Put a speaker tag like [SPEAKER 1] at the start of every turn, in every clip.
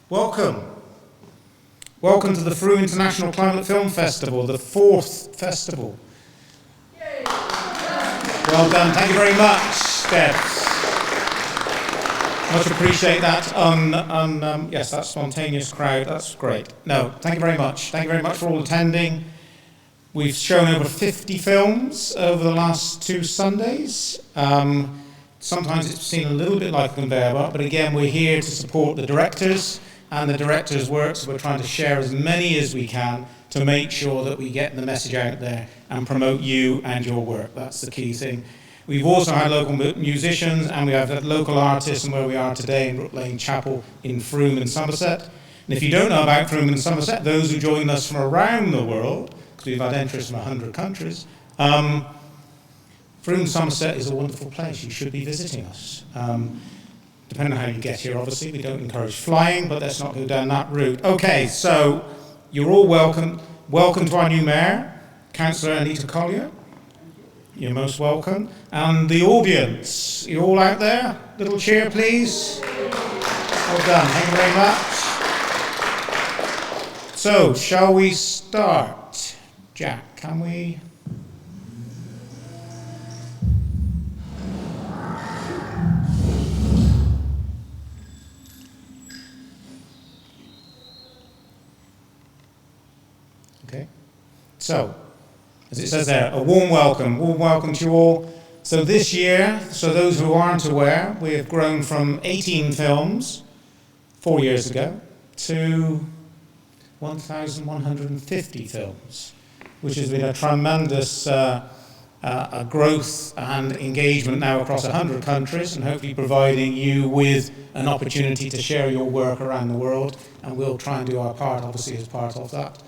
[SPEAKER 1] Welcome. Welcome to the Frome International Climate Film Festival, the 4th festival. Yay. Well done. Thank you very much, Debs. Much appreciate that. Yes, that spontaneous crowd. That's great. No, thank you very much. Thank you very much for all attending. We've shown over 50 films over the last 2 Sundays. Sometimes it's seen a little bit like a conveyor belt, but again, we're here to support the directors and the directors' works. We're trying to share as many as we can to make sure that we get the message out there and promote you and your work. That's the key thing. We've also had local musicians, and we have local artists, and where we are today in Rook Lane Chapel in Frome in Somerset. And if you don't know about Frome in Somerset, those who join us from around the world, because we've had interest from 100 countries, Frome Somerset is a wonderful place. You should be visiting us. Depending on how you get here, obviously. We don't encourage flying, but let's not go down that route. Okay, so you're all welcome. Welcome to our new mayor, Councillor Anita Collier. You're most welcome. And the audience, you're all out there? Little cheer, please. Well done. Thank you very much. So, shall we start? Jack, can we? Okay. So, as it says there, a warm welcome to you all. So this year, so those who aren't aware, we have grown from 18 films 4 years ago to 1,150 films, which has been a tremendous growth and engagement now across 100 countries, and hopefully providing you with an opportunity to share your work around the world, and we'll try and do our part, obviously, as part of that.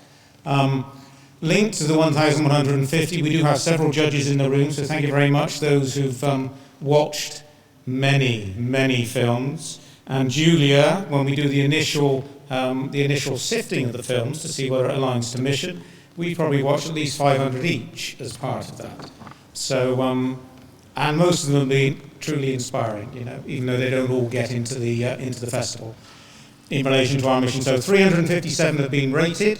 [SPEAKER 1] Linked to the 1,150, we do have several judges in the room, so thank you very much, those who've watched many films. And Julia, when we do the initial sifting of the films to see whether it aligns to mission, we probably watched at least 500 each as part of that. So, and most of them have been truly inspiring, even though they don't all get into the festival in relation to our mission. So 357 have been rated.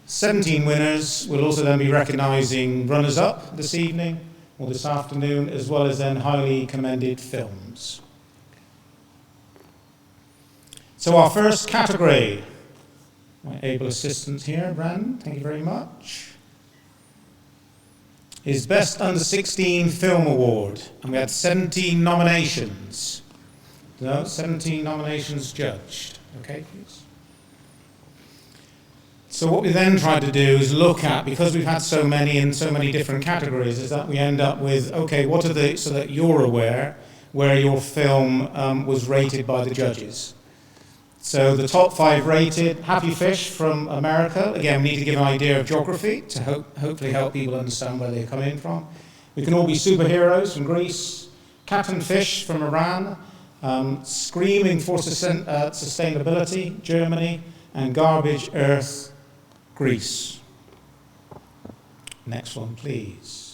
[SPEAKER 1] 17 winners. We'll also then be recognising runners-up this evening or this afternoon, as well as then highly commended films. So our first category, my able assistant here, Bran, thank you very much, is Best Under 16 Film Award. And we had 17 nominations. No, 17 nominations judged. Okay, please. So what we then tried to do is look at, because we've had so many in so many different categories, is that we end up with, okay, what are the, so that you're aware where your film was rated by the judges. So the top 5 rated, Happy Fish from America. Again, we need to give an idea of geography to hopefully help people understand where they're coming from. We Can All Be Superheroes from Greece, Cat and Fish from Iran, Screaming for Sustainability, Germany, and Garbage Earth, Greece. Next one, please.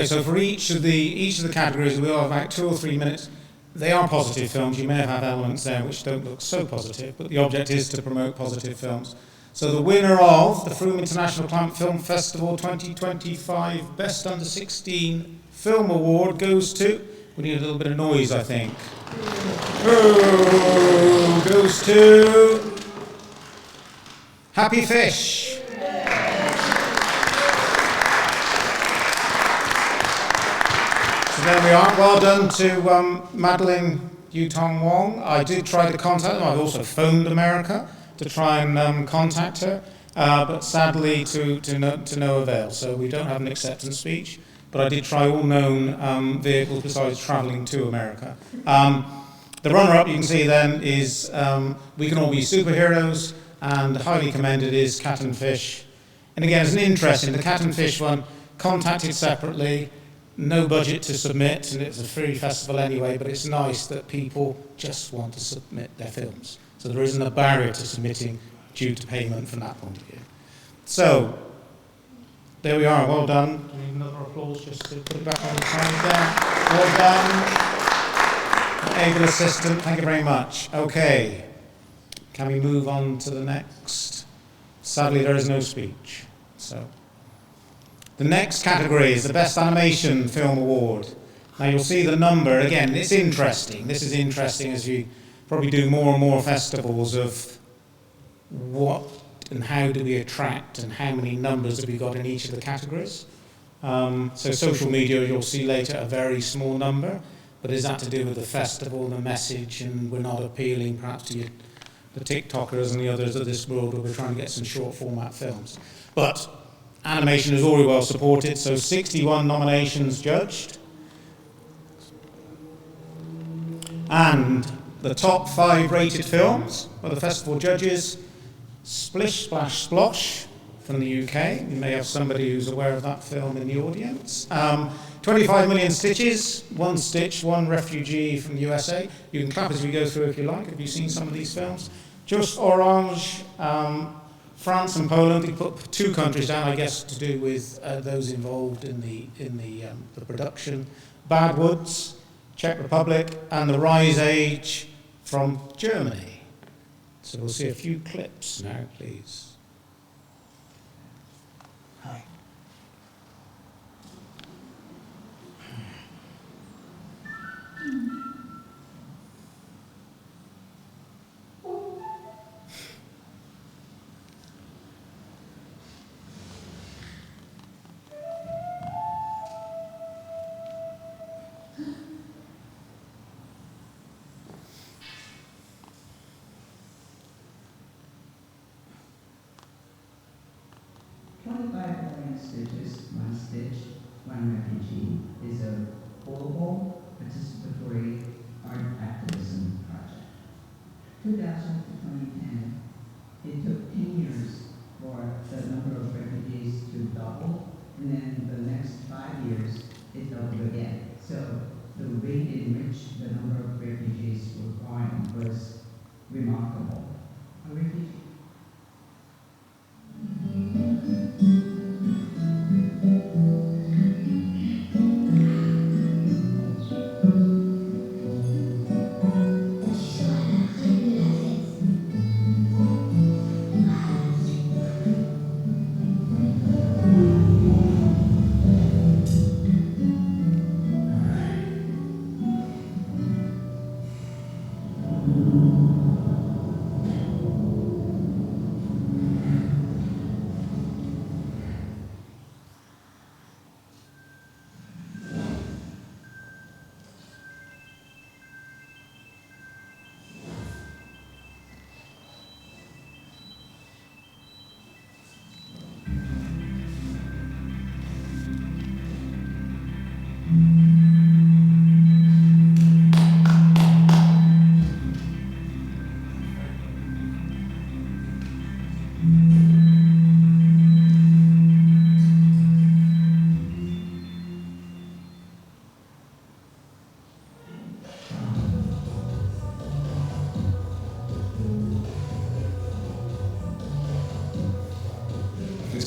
[SPEAKER 1] Okay, so for each of the categories, we'll have about 2 or 3 minutes. They are positive films. You may have had elements there which don't look so positive, but the object is to promote positive films. So the winner of the Frome International Climate Film Festival 2025 Best Under 16 Film Award goes to, we need a little bit of noise, I think. Oh, goes to Happy Fish. So there we are. Well done to Madeline Yutong Wong. I did try to contact them. I've also phoned America to try and contact her, but sadly to no avail. So we don't have an acceptance speech, but I did try all known vehicles besides travelling to America. The runner-up you can see then is We Can All Be Superheroes, and highly commended is Cat and Fish. And again, it's an interesting, the Cat and Fish one, contacted separately, no budget to submit, and it's a free festival anyway, but it's nice that people just want to submit their films. So there isn't a barrier to submitting due to payment from that point of view. So, there we are, well done. We need another applause just to put it back on the side there. Well done. Able assistant, thank you very much. Okay, can we move on to the next? Sadly, there is no speech. So, the next category is the Best Animation Film Award. Now you'll see the number, again, it's interesting. This is interesting as you probably do more and more festivals of what and how do we attract and how many numbers have we got in each of the categories. So social media, you'll see later, a very small number, but is that to do with the festival, the message, and we're not appealing perhaps to the TikTokers and the others of this world where we're trying to get some short format films. But animation is already well supported, so 61 nominations judged. And the top 5 rated films by the festival judges: Splish Splash Splosh from the UK. You may have somebody who's aware of that film in the audience. 25 Million Stitches, One Stitch, One Refugee from the USA. You can clap as we go through if you like. Have you seen some of these films? Just Orange, France and Poland. We put 2 countries down, I guess, to do with those involved in the production. Bad Woods, Czech Republic, and The Rise Age from Germany. So we'll see a few clips now, please. Hi.
[SPEAKER 2] Stitches, One Stitch, One Refugee is a global participatory art activism project. 2000 to 2010, it took 10 years for the number of refugees to double, and then the next 5 years, it doubled again. So the rate in which the number of refugees were growing was remarkable. A refugee.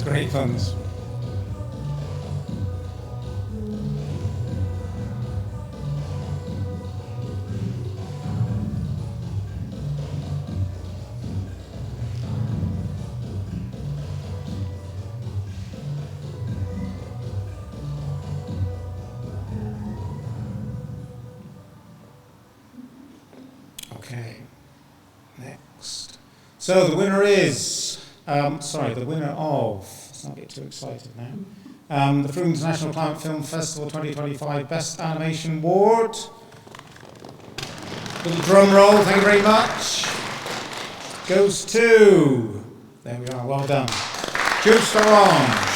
[SPEAKER 1] Great fun. Okay, next. So the winner is, the winner of, let's not get too excited now, the Frome International Climate Film Festival 2025 Best Animation Award. Little drum roll, thank you very much. Goes to, there we are, well done, Juice Orange.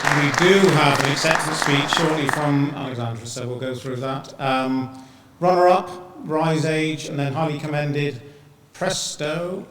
[SPEAKER 1] And we do have an acceptance speech shortly from Alexandra, so we'll go through that. Runner-up, Rise Age, and then highly commended, Presto,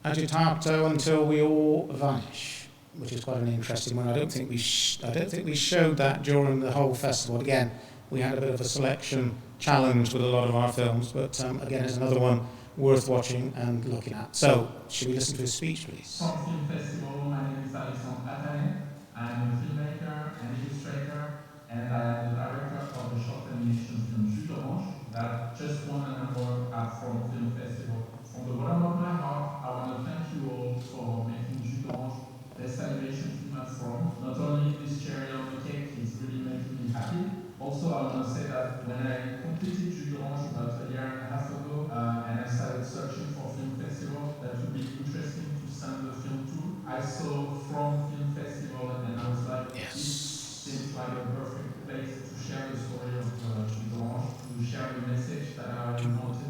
[SPEAKER 1] Agitato Until We All Vanish, which is quite an interesting one. I don't think we showed that during the whole festival. Again, we had a bit of a selection challenge with a lot of our films, but again, it's another one worth watching and looking at. So, should we listen to his speech, please?
[SPEAKER 3] Frome Film Festival, my name is Alexandre Atane. I'm a filmmaker and illustrator, and I am the director of the short animation film Jus d'Orange that just won an award at Frome Film Festival. From the bottom of my heart, I want to thank you all for making Jus d'Orange best animation film at Frome. Not only this cherry on the cake is really making me happy, also I want to say that when I completed Jus d'Orange about a year and a half ago, and I started searching for film festival that would be interesting to send the film to, I saw Frome Film Festival and I was like,
[SPEAKER 1] yes,
[SPEAKER 3] this seems like a perfect place to share the story of Jus d'Orange, to share the message that I wanted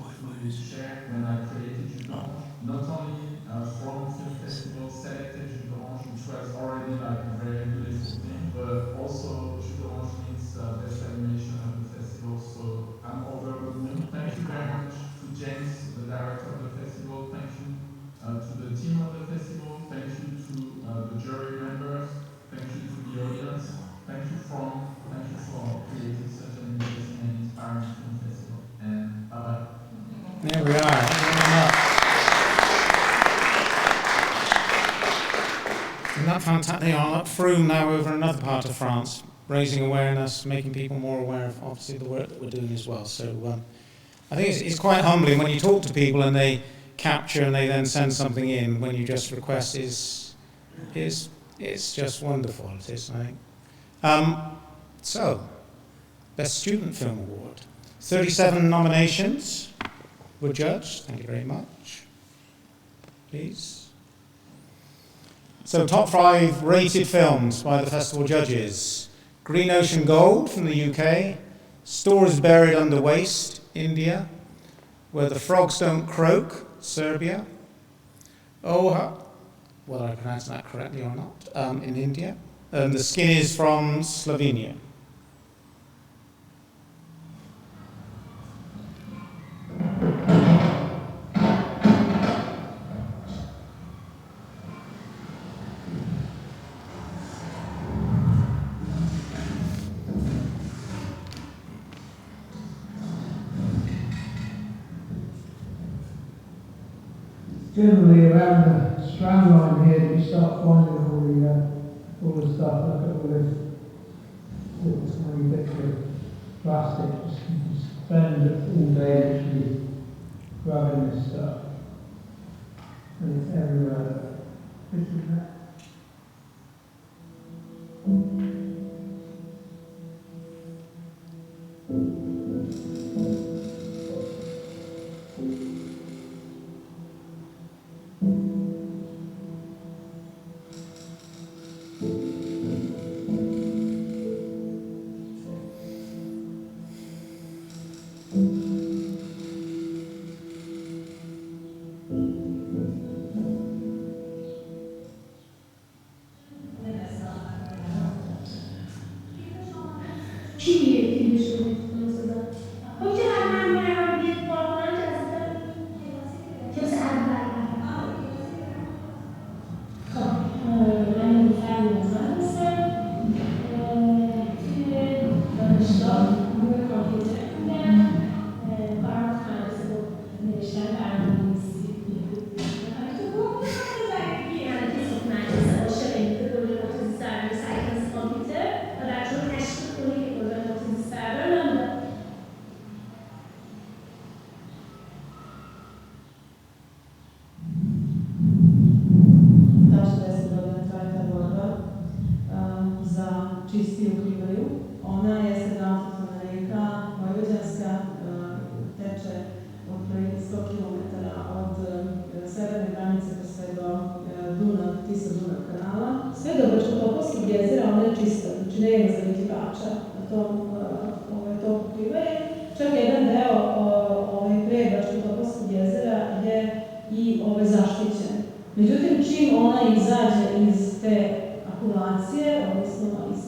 [SPEAKER 3] to share when I created Jus d'Orange. Not only Frome Film Festival selected Jus d'Orange, which was already like a very beautiful thing, but also Jus d'Orange means best animation of the festival, so I'm over the moon. Thank you very much to James, the director of the festival. Thank you to the team of the festival. Thank you to the jury members. Thank you to the audience. Thank you Frome. Thank you for creating such an interesting and inspiring film festival. And bye-bye.
[SPEAKER 1] There we are. Thank you very much. Isn't that fantastic? They are at Frome now over in another part of France, raising awareness, making people more aware of obviously the work that we're doing as well. So I think it's quite humbling when you talk to people and they capture and they then send something in when you just request it's just wonderful. It is, I think. So, Best Student Film Award. 37 nominations were judged. Thank you very much. Please. So, top 5 rated films by the festival judges. Green Ocean Gold from the UK. Stores Buried Under Waste, India. Where the Frogs Don't Croak, Serbia. Oha, whether I pronounced that correctly or not, in India. The Skin is from Slovenia.
[SPEAKER 4] Generally around the strand line here, you start finding all the stuff. Look at all this little tiny bits of plastic. Just spend all day literally grabbing this stuff, and it's everywhere. Isn't that?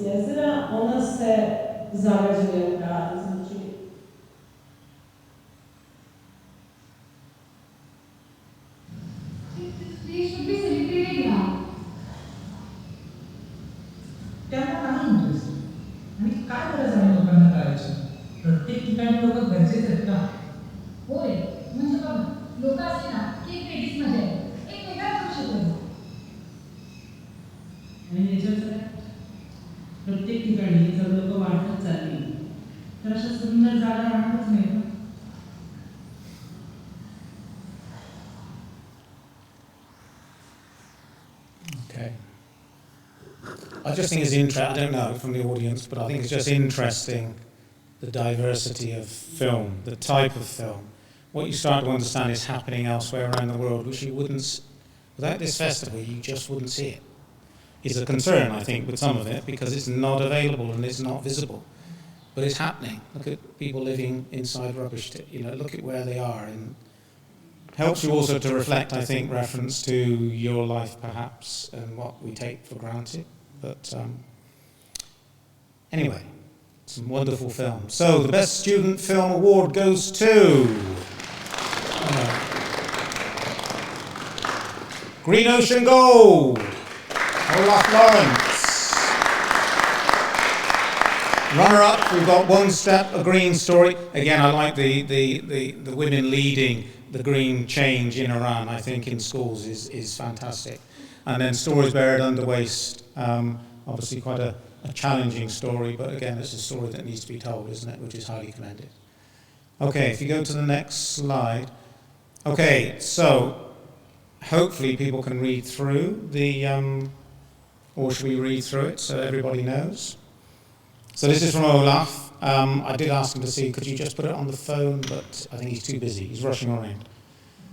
[SPEAKER 5] jezera, ona se zagađuje u gradu, znači
[SPEAKER 6] They should be celebrated now.
[SPEAKER 7] त्यांना नाही interest आणि काय गरज आहे लोकांना कळायची प्रत्येक ठिकाणी लोक गरजेचे आहेत का
[SPEAKER 6] होय म्हणजे बघ लोक असले ना की एक वेगळीच मजा आहे एक वेगळा करू शकतो
[SPEAKER 7] आणि याच्याचं काय प्रत्येक ठिकाणी जर लोक वाढत चालली तर अशा सुंदर जागा राहणारच नाही ना
[SPEAKER 1] Okay. I just think it's interesting, I don't know from the audience, but I think it's just interesting the diversity of film, the type of film. What you start to understand is happening elsewhere around the world, which you wouldn't, without this festival, you just wouldn't see it. It's a concern, I think, with some of it, because it's not available and it's not visible. But it's happening. Look at people living inside rubbish, look at where they are. And helps you also to reflect, I think, reference to your life, perhaps, and what we take for granted. But anyway, some wonderful films. So the Best Student Film Award goes to Green Ocean Gold, Olaf Lawrence. Runner-up, we've got One Step, A Green Story. Again, I like the women leading the green change in Iran, I think, in schools is fantastic. And then Stories Buried Under Waste, obviously quite a challenging story, but again, it's a story that needs to be told, isn't it, which is highly commended. Okay, if you go to the next slide. Okay, so hopefully people can read through the, or should we read through it so everybody knows? So this is from Olaf. I did ask him to see, could you just put it on the phone, but I think he's too busy. He's rushing around.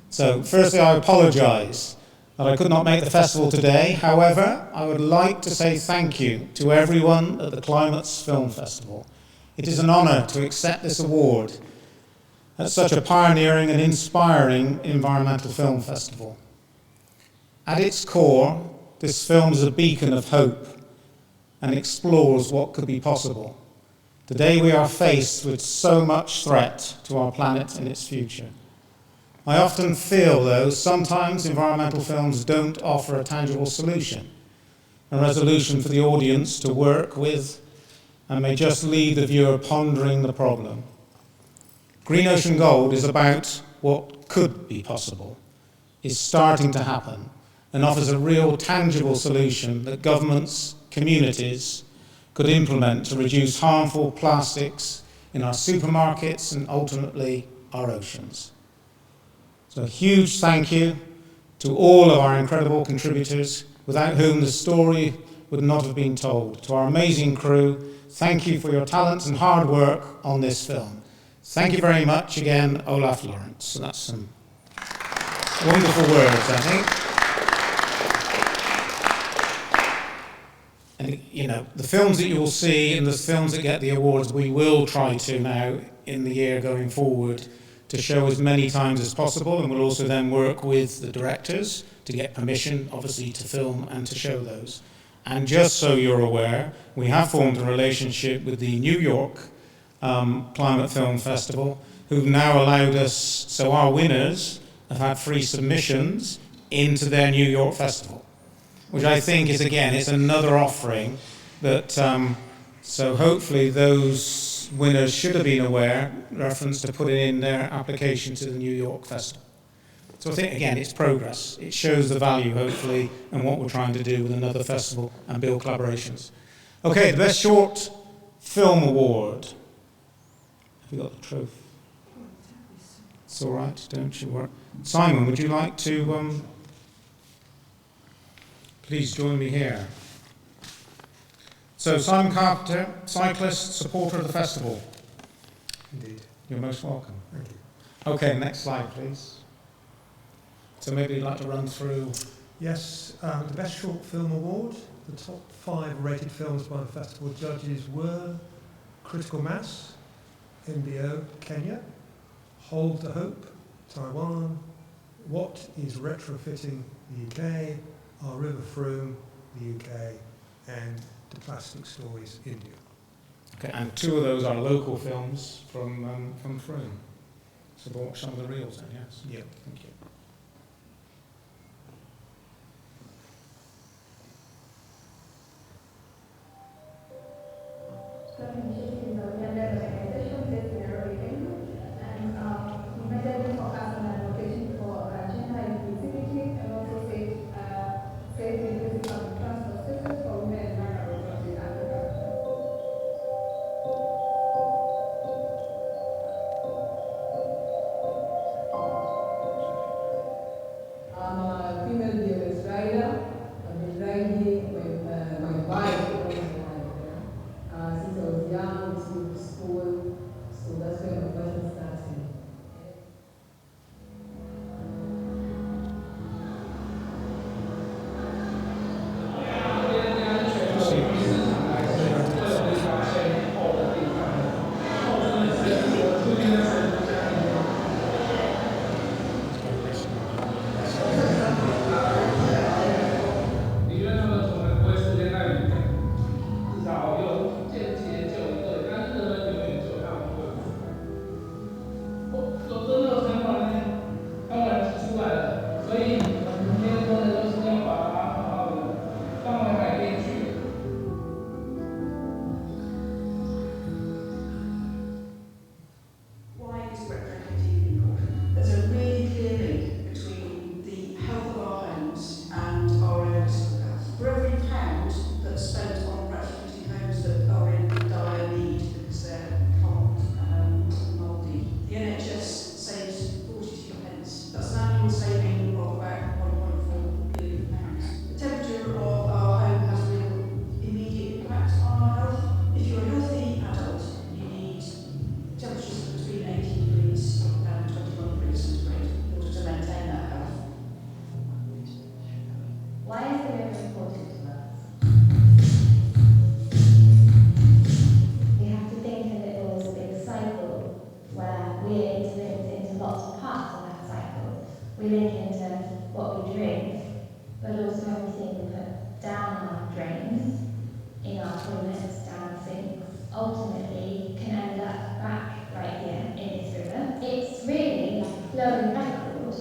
[SPEAKER 1] So firstly, I apologise that I could not make the festival today. However, I would like to say thank you to everyone at the Climates Film Festival. It is an honour to accept this award at such a pioneering and inspiring environmental film festival. At its core, this film is a beacon of hope and explores what could be possible. Today we are faced with so much threat to our planet and its future. I often feel, though, sometimes environmental films don't offer a tangible solution, a resolution for the audience to work with, and may just leave the viewer pondering the problem. Green Ocean Gold is about what could be possible, is starting to happen, and offers a real tangible solution that governments, communities could implement to reduce harmful plastics in our supermarkets and ultimately our oceans. So a huge thank you to all of our incredible contributors, without whom the story would not have been told. To our amazing crew, thank you for your talent and hard work on this film. Thank you very much again, Olaf Lawrence. So that's some wonderful words, I think. And, the films that you will see and the films that get the awards, we will try to now, in the year going forward, to show as many times as possible, and we'll also then work with the directors to get permission, obviously, to film and to show those. And just so you're aware, we have formed a relationship with the New York Climate Film Festival, who've now allowed us, so our winners have had free submissions into their New York festival, which I think is, again, it's another offering that, so hopefully those winners should have been aware, reference to putting in their application to the New York Festival. So I think, again, it's progress. It shows the value, hopefully, and what we're trying to do with another festival and build collaborations. Okay, the Best Short Film Award. Have you got the trophy? It's all right, don't you worry. Simon, would you like to please join me here? So, Simon Carpenter, cyclist, supporter of the festival.
[SPEAKER 8] Indeed.
[SPEAKER 1] You're most welcome.
[SPEAKER 8] Thank you.
[SPEAKER 1] Okay, next slide, please. So maybe you'd like to run through.
[SPEAKER 8] Yes, the Best Short Film Award. The top 5 rated films by the festival judges were Critical Mass, MBO, Kenya, Hold the Hope, Taiwan, What is Retrofitting, the UK, Our River Frome, the UK, and to Plastic Stories India.
[SPEAKER 1] Okay, and 2 of those are local films from Frome. So we'll watch some of the reels then, yes?
[SPEAKER 8] Yeah.
[SPEAKER 1] Thank you.
[SPEAKER 9] I'm a female BMX rider. I've been riding with my bike all my life. Since I was young, we skipped school, so that's where my passion started.
[SPEAKER 10] Why is retrofit even important? There's a really clear link between the health of our homes and our own physical health. For every pound that's spent on retrofitting homes that are in dire need because they're hot and mouldy, the NHS saves 42 pence. That's an annual saving of about £1.4 billion. The temperature of our home has a real immediate impact on our health. If you're a healthy adult, you need temperatures between 18 degrees and 21 degrees centigrade in order to maintain that health.
[SPEAKER 6] Why is the river important to us? We have to think of it all as a big cycle where we are interlinked into lots of parts of that cycle. We link into what we drink, but also everything we put down our drains, in our toilets, down sinks, ultimately can end up back right here in this river. It's really like a flowing record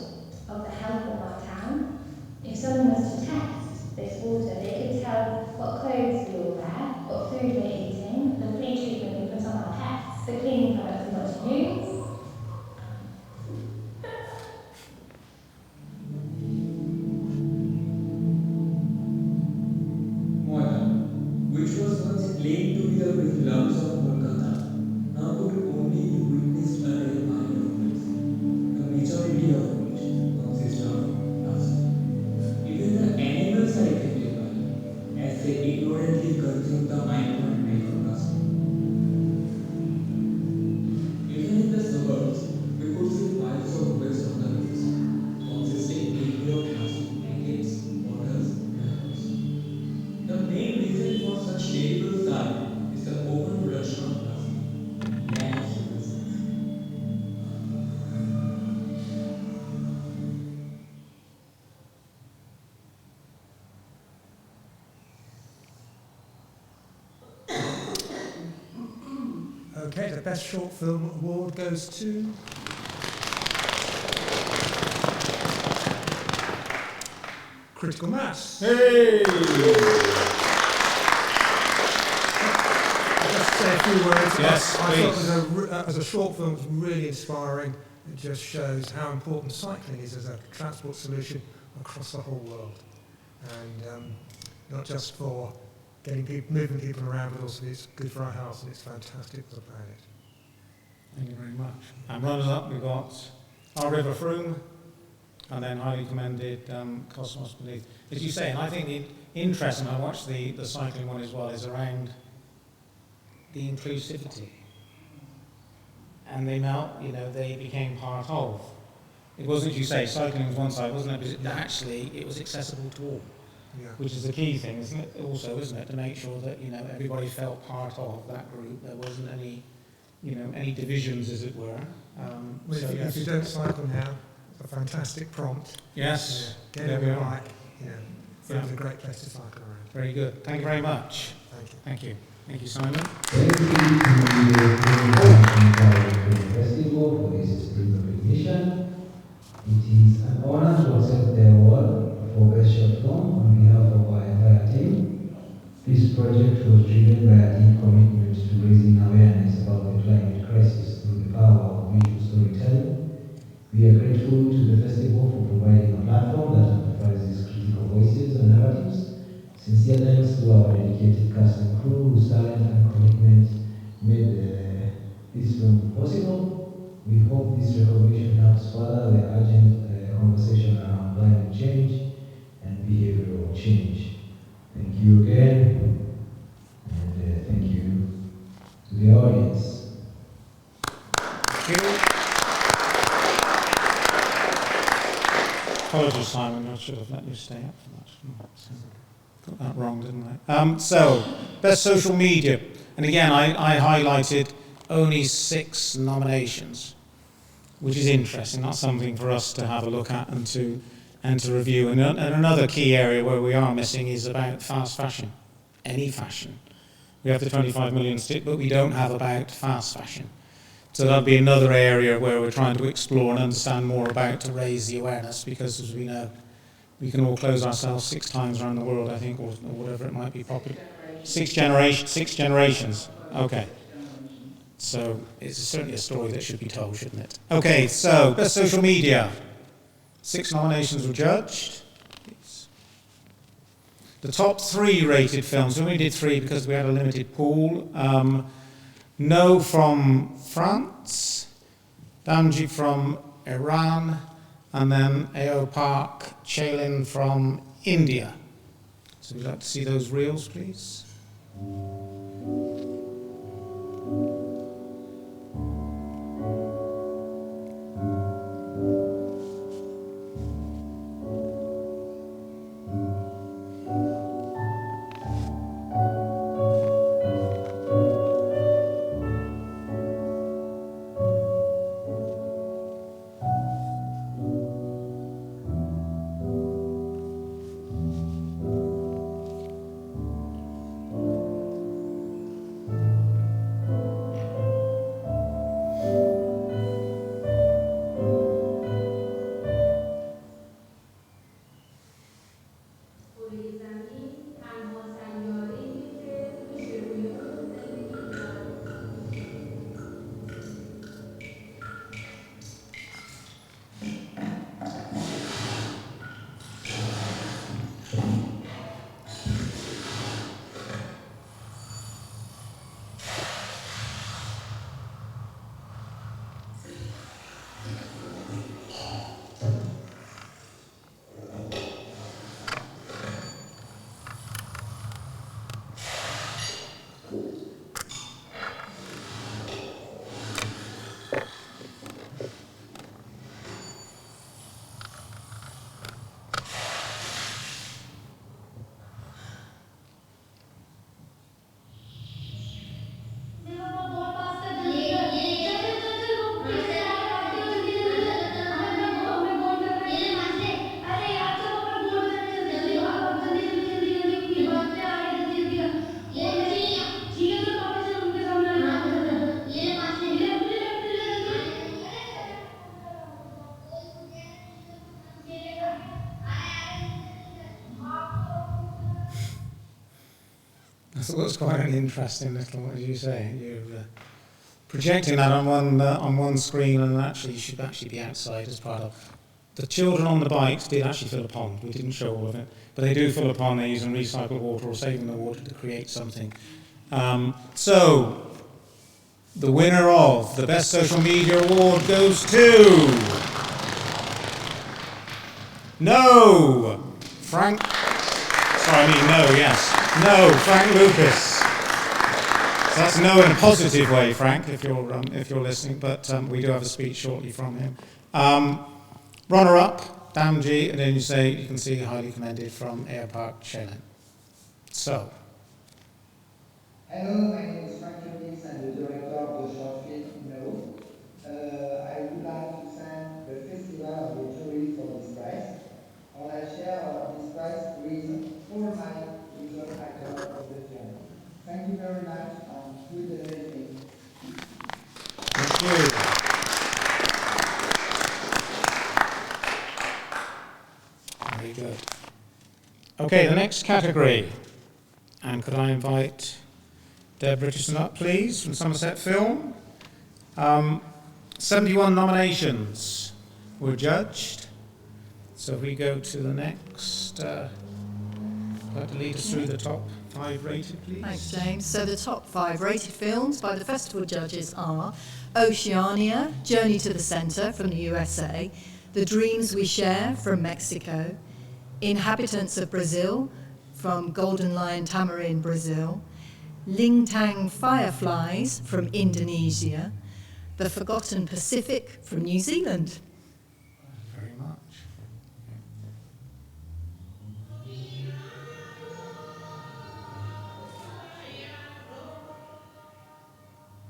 [SPEAKER 6] of the health of our town. If someone was to test this water, they could tell what clothes we all wear, what food we're eating, the flea treatment we put on our pets, the cleaning products we want to use.
[SPEAKER 11] Moira, which was once claimed to be the lungs of Kolkata, now could only be witnessed a rare minor movements, the majority of which consists of dust. Even the animals are affected by it, as they ignorantly consume the minor made from plastic. Even in the suburbs, we could see piles of waste on the roads, consisting mainly of plastic packets, bottles, and others. The main reason for such terrible sight is the open production of plastic, lack of civil sense.
[SPEAKER 8] Okay, the Best Short Film Award goes to Critical Mass.
[SPEAKER 1] Hey!
[SPEAKER 8] I'll just say a few words.
[SPEAKER 1] Yes,
[SPEAKER 8] I
[SPEAKER 1] please.
[SPEAKER 8] thought as a short film, it was really inspiring. It just shows how important cycling is as a transport solution across the whole world. And not just for getting people, moving people around, but also it's good for our health and it's fantastic for the planet.
[SPEAKER 1] Thank you very much. And runners-up, we've got Our River Frome, and then highly commended Cosmos Beneath. As you say, and I think the interest, and I watched the cycling one as well, is around the inclusivity. And they became part of. It wasn't, you say, cycling was one side, wasn't it? But actually, it was accessible to all.
[SPEAKER 8] Yeah.
[SPEAKER 1] Which is the key thing, isn't it? Also, isn't it, to make sure that everybody felt part of that group. There wasn't any divisions, as it were.
[SPEAKER 8] Well, if you don't cycle now, it's a fantastic prompt.
[SPEAKER 1] Yes.
[SPEAKER 8] Get on your bike. It's a great place to cycle around.
[SPEAKER 1] Very good. Thank you very much.
[SPEAKER 8] Thank
[SPEAKER 1] Thank you. Thank you, Simon.
[SPEAKER 12] Thank you to the Film Festival for this esteemed recognition. It is an honor to accept the award for Best Short Film on behalf of our entire team. This project was driven by a deep commitment to raising awareness about the climate crisis through the power of visual storytelling. We are grateful to the festival for providing a platform that amplifies these critical voices and narratives. Sincere thanks to our dedicated cast and crew whose talent and commitment made this film possible. We hope this recognition helps further the urgent conversation around climate change and behavioral change. Thank you again, and thank you to the audience.
[SPEAKER 1] Thank you. Apologies, Simon. I should have let you stay up for that. Got that wrong, didn't I? So, best social media. And again, I highlighted only 6 nominations, which is interesting. That's something for us to have a look at and to review. And another key area where we are missing is about fast fashion, any fashion. We have the 25 million stick, but we don't have about fast fashion. So that'll be another area where we're trying to explore and understand more about to raise the awareness, because as we know, we can all close ourselves 6 times around the world, I think, or whatever it might be popular. 6 generations. Okay. So it's certainly a story that should be told, shouldn't it? Okay, so best social media. 6 nominations were judged. The top 3 rated films, we only did 3 because we had a limited pool. No from France, Damji from Iran, and then Aopak Chalin from India. So we'd like to see those reels, please. I thought it was quite an interesting little, what did you say? You're projecting that on one screen, and actually you should actually be outside as part of. The children on the bikes did actually fill a pond. We didn't show all of it, but they do fill a pond. They're using recycled water or saving the water to create something. So, the winner of the Best Social Media Award goes to... Frank Lucas. So that's no in a positive way, Frank, if you're listening, but we do have a speech shortly from him. Runner-up, Damji, and then you can see highly commended from Airpark Chalin. So.
[SPEAKER 13] Hello, my name is Frank Lucas. I'm the director of the short film No. I would like to thank the Festival of the Jury for this prize. And I share this prize with all my usual actors of the film.
[SPEAKER 1] Thank you. Very good. Okay, the next category. And could I invite Deb Richardson up, please, from Somerset Film? 71 nominations were judged. So if we go to the next, like to lead us through the top 5 rated, please.
[SPEAKER 14] Thanks, James. So the top 5 rated films by the festival judges are Oceania, Journey to the Centre from the USA, The Dreams We Share from Mexico, Inhabitants of Brazil from Golden Lion Tamarin, Brazil, Lingtang Fireflies from Indonesia, The Forgotten Pacific from New Zealand.
[SPEAKER 1] Very much.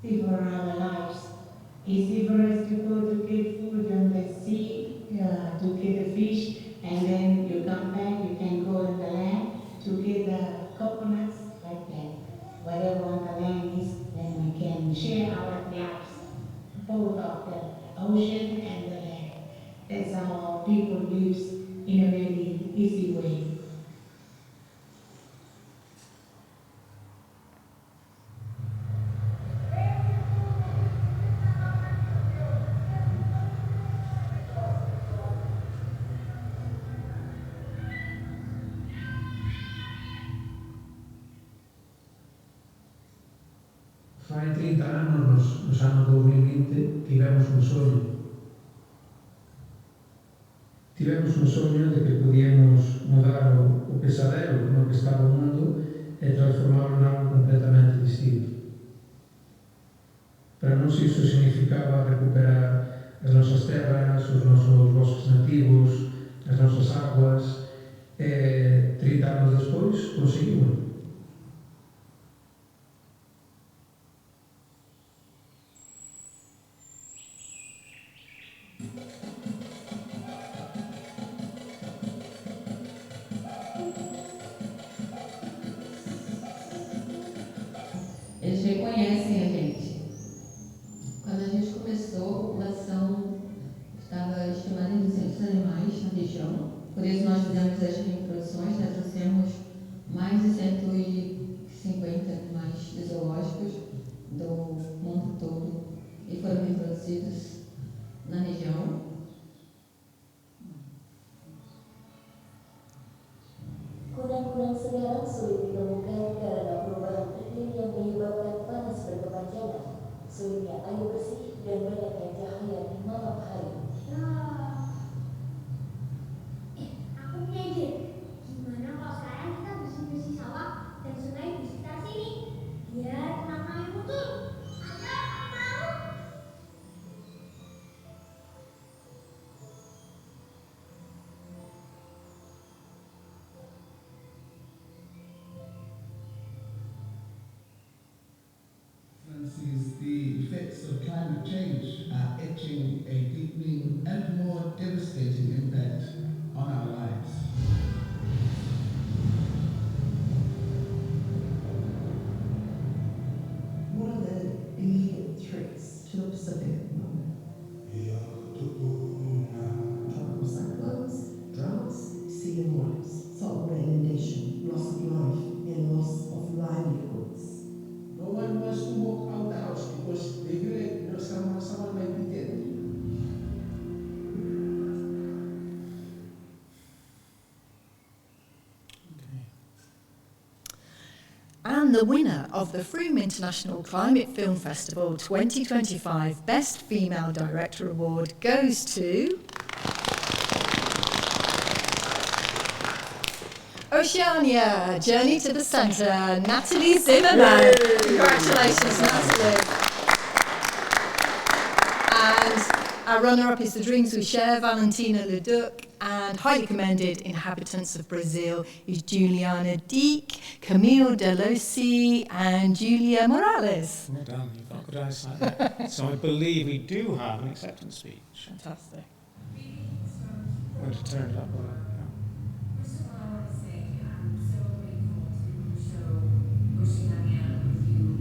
[SPEAKER 15] People around our lives. Easy for us to go to get food on the sea, to get the fish, and then you come back, you can go in the land to get the coconuts, like that. Whatever on the land is, then we can share our lives, both of the ocean and the land. That's how people live in a very easy way.
[SPEAKER 16] Fai 30 anos, nos anos 2020, tivemos un soño. Tivemos un soño de que podíamos mudar o pesadelo no que estaba o mundo e transformarlo en algo completamente distinto. Para nós iso significaba recuperar as nosas terras, os nosos bosques nativos, as nosas aguas, e 30 anos despois conseguimos.
[SPEAKER 17] Eles reconhecem a gente. Quando a gente começou, a população estava estimada em 200 animais na região. Por isso nós fizemos as reproduções, né? Trouxemos mais de 150 animais de zoológicos do mundo todo e foram reproduzidos na região.
[SPEAKER 18] Kunang-kunang sekarang sulit ditemukan karena perubahan iklim yang menyebabkan panas berkepanjangan, sulitnya air bersih, dan banyaknya cahaya di malam hari.
[SPEAKER 19] Aku punya ide. Gimana kalau sekarang kita bersih-bersih sawah dan sungai di sekitar sini? Biar tenang air muncul. Ada yang mau?
[SPEAKER 20] Is the effects of climate change are etching a deepening and more devastating impact on our lives.
[SPEAKER 21] What are the immediate threats to the Pacific at the moment? Tropical cyclones, droughts, sea and rise, saltwater inundation, loss of life and loss of livelihoods.
[SPEAKER 20] No one wants to walk out the house because they feel like someone might be dead.
[SPEAKER 14] And the winner of the Frome International Climate Film Festival 2025 Best Female Director Award goes to Oceania, Journey to the Centre, Natalie Zimmerman. Congratulations, Natalie. And our runner-up is The Dreams We Share, Valentina Leduc, and highly commended Inhabitants of Brazil is Juliana Deek, Camille Delosi, and Julia Morales.
[SPEAKER 1] Well done, you've got good eyesight. So I believe we do have an acceptance speech.
[SPEAKER 14] Fantastic.
[SPEAKER 1] I'm going to turn it up.
[SPEAKER 22] First of all, I want to say I'm so grateful to show Oceania with you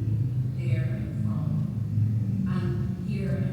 [SPEAKER 22] there in Frome. I'm here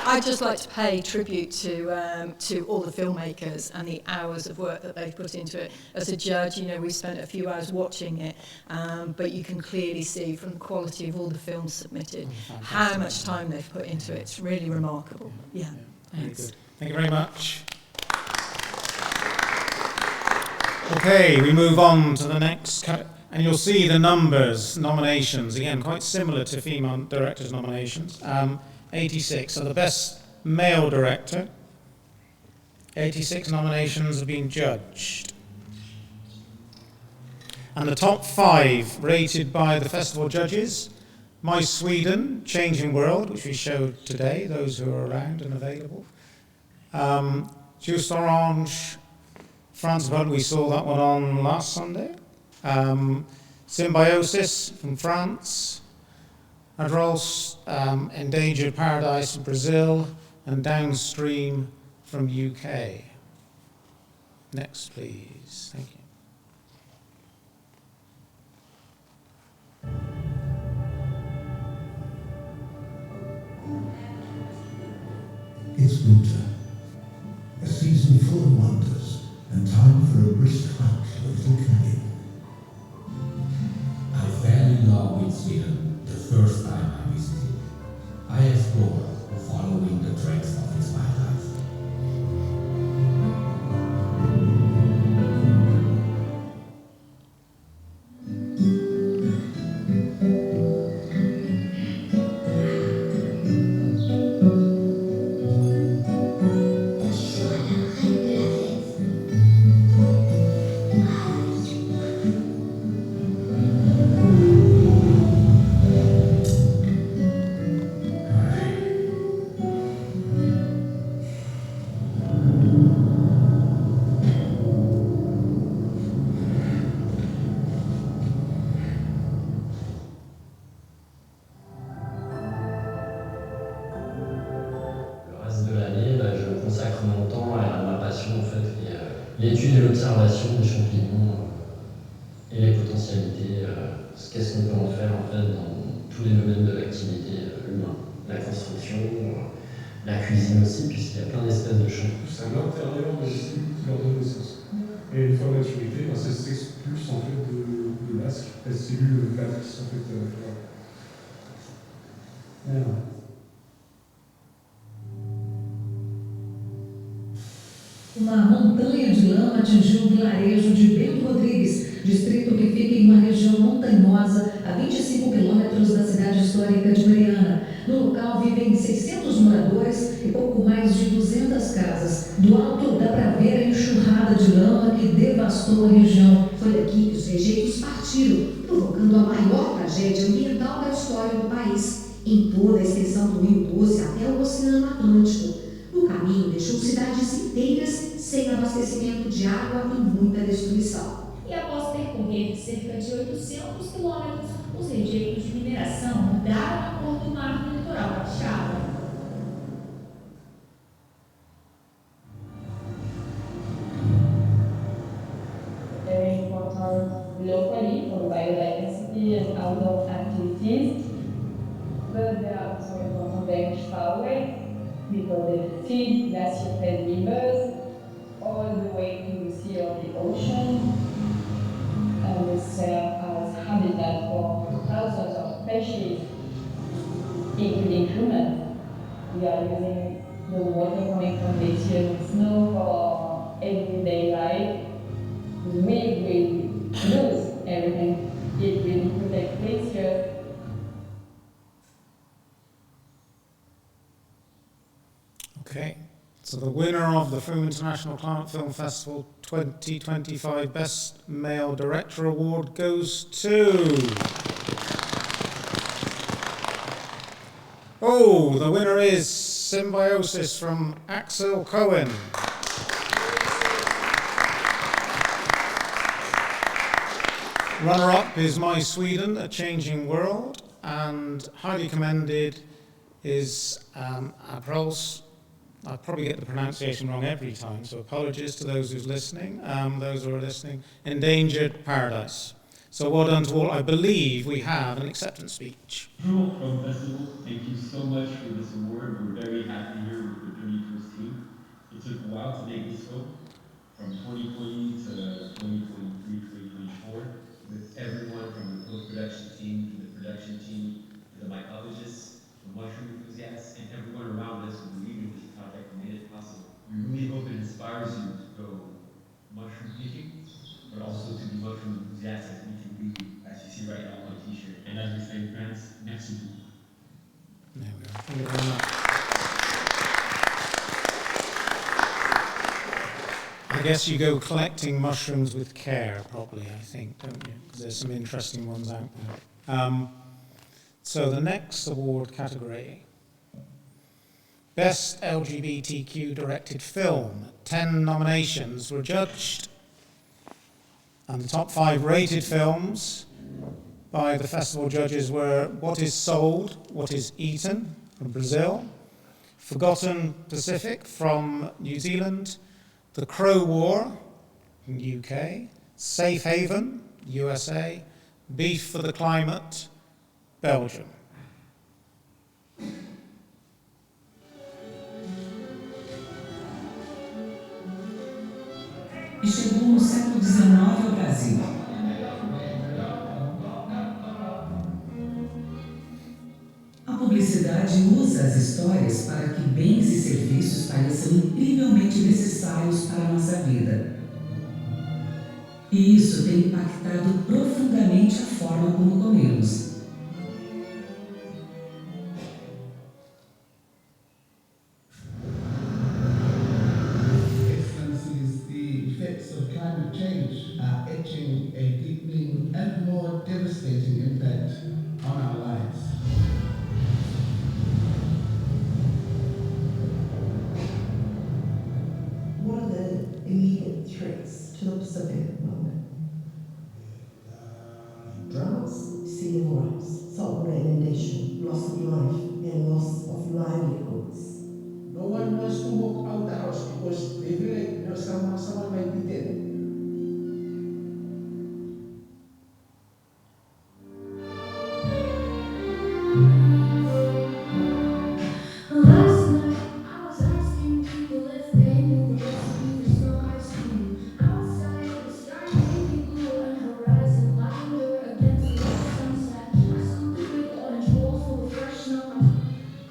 [SPEAKER 14] I'd just like to pay tribute to all the filmmakers and the hours of work that they've put into it. As a judge, we spent a few hours watching it, but you can clearly see from the quality of all the films submitted how much time they've put into it. It's really remarkable. Yeah.
[SPEAKER 1] Very good. Thank you very much. Okay, we move on to the next category. And you'll see the nominations, again, quite similar to female directors' nominations. 86, so the best male director. 86 nominations have been judged. And the top 5 rated by the festival judges: My Sweden, Changing World, which we showed today, those who are around and available. Just Orange, France, we saw that one on last Sunday. Symbiosis from France, Adrol's Endangered Paradise from Brazil, and Downstream from UK. Next, please. Thank you.
[SPEAKER 2] It's winter, a season full of wonders, and time for a brisk hike to a little cabin.
[SPEAKER 3] I fell in love with Sweden the first time I visited. I explored, following the tracks of its wildlife.
[SPEAKER 23] L'étude et l'observation des champignons et les potentialités, qu'est-ce qu'on peut en faire en fait dans tous les domaines de l'activité humaine, la construction, la cuisine aussi, puisqu'il y a plein d'espèces de champignons.
[SPEAKER 24] C'est à l'intérieur de la cellule qui leur donne naissance. Et une fois maturité, ça s'expulse en fait de l'asque, la cellule matrice en fait.
[SPEAKER 25] Uma montanha de lama atingiu o vilarejo de Bento Rodrigues, distrito que fica em uma região montanhosa a 25 quilômetros da cidade histórica de Mariana. No local vivem 600 moradores e pouco mais de 200 casas. Do alto dá para ver a enxurrada de lama que devastou a região.
[SPEAKER 26] Foi daqui que os rejeitos partiram, provocando a maior tragédia ambiental da história do país, em toda a extensão do Rio Doce até o Oceano Atlântico. O caminho deixou cidades inteiras sem abastecimento de água e muita destruição.
[SPEAKER 27] E após percorrer cerca de 800 quilômetros, os rejeitos de mineração mudaram a cor do mar no litoral capixaba.
[SPEAKER 28] Very important locally for biodiversity and outdoor activities, but they are also important very far away, because they feed glacier-fed rivers all the way to the sea or the ocean, and they serve as habitat for thousands of species, including humans. We are using the water coming from glaciers and snow for everyday life. We will lose everything if we protect glaciers.
[SPEAKER 1] Okay, so the winner of the Frome International Climate Film Festival 2025 Best Male Director Award goes to... Oh, the winner is Symbiosis from Axel Cohen. Runner-up is My Sweden, A Changing World, and highly commended is Aprils. I probably get the pronunciation wrong every time, so apologies to those who's listening. Those who are listening, Endangered Paradise. So well done to all. I believe we have an acceptance speech.
[SPEAKER 29] Rook from Festival, thank you so much for this award. We're
[SPEAKER 4] mushroom enthusiasts, and everyone around us who believed in this project and made it possible. We really hope it inspires you to go mushroom picking, but also to be mushroom enthusiasts as we can be, as you see right now on my t-shirt. And as we say in France, merci beaucoup.
[SPEAKER 1] There we are. Thank you very much. I guess you go collecting mushrooms with care, probably, I think, don't you? Because there's some interesting ones out there. So the next award category, Best LGBTQ Directed Film. 10 nominations were judged, and the top 5 rated films by the festival judges were What is Sold, What is Eaten from Brazil, Forgotten Pacific from New Zealand, The Crow War from UK, Safe Haven, USA, Beef for the Climate, Belgium.
[SPEAKER 25] E chegou no século XIX ao Brasil. A publicidade usa as histórias para que bens e serviços pareçam incrivelmente necessários para a nossa vida. E isso tem impactado profundamente a forma como comemos.
[SPEAKER 20] Climate change are etching a deepening and more devastating impact on our lives.
[SPEAKER 26] What are the immediate threats to the Pacific at the moment? Droughts, sea level rise, saltwater inundation, loss of life, and loss of livelihoods.
[SPEAKER 5] No one wants to walk out the house because they feel like someone might be dead.
[SPEAKER 19] Last night I was asking people if they knew the recipe for snow ice cream. Outside it was starting to get blue and horizon louder against the sunset. I saw the big orange bowl full of fresh snow.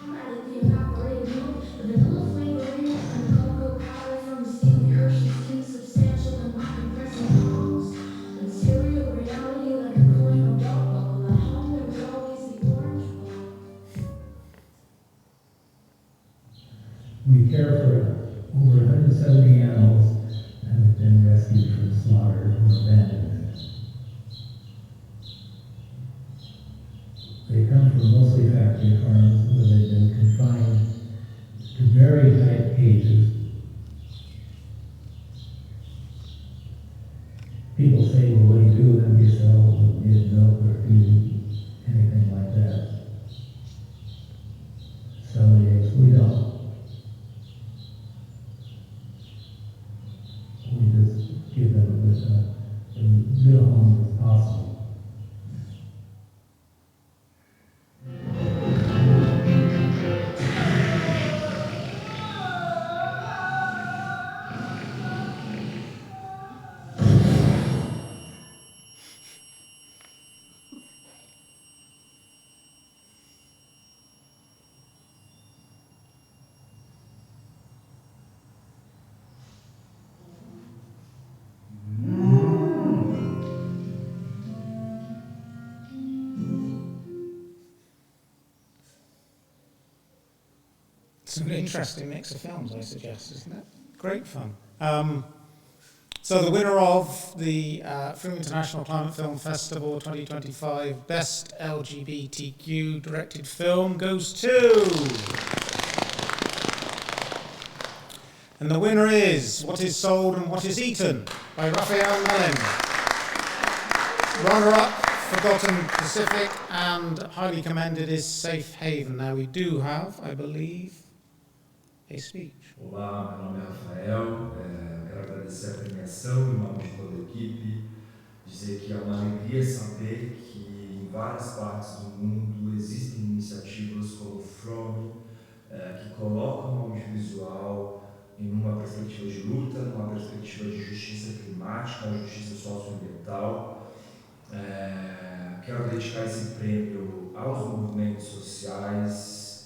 [SPEAKER 19] I added the evaporated milk, the vanilla flavoring, and the cocoa powder from the steamy Hershey's insubstantial in my compressing palms. Material reality like a coin or belt buckle. At home there was always the orange bowl.
[SPEAKER 6] We care for over 170 animals that have been rescued from slaughter or abandonment. They come from mostly factory farms where they've been confined to very tight cages. People say, well, what do you do with them? You sell them, give milk or feed, anything like that. Sell the eggs. We don't. We just give them as good a home as possible.
[SPEAKER 1] It's an interesting mix of films, I suggest, isn't it? Great fun. So the winner of the Frome International Climate Film Festival 2025 Best LGBTQ Directed Film goes to... And the winner is What is Sold and What is Eaten by Raphael Mellin. Runner-up, Forgotten Pacific, and highly commended is Safe Haven. Now we do have, I believe, a speech.
[SPEAKER 7] Olá, meu nome é Rafael, quero agradecer a premiação em nome de toda a equipe, dizer que é uma alegria saber que em várias partes do mundo existem iniciativas como o Frome, que colocam o audiovisual em uma perspectiva de luta, numa perspectiva de justiça climática, justiça socioambiental. Quero dedicar esse prêmio aos movimentos sociais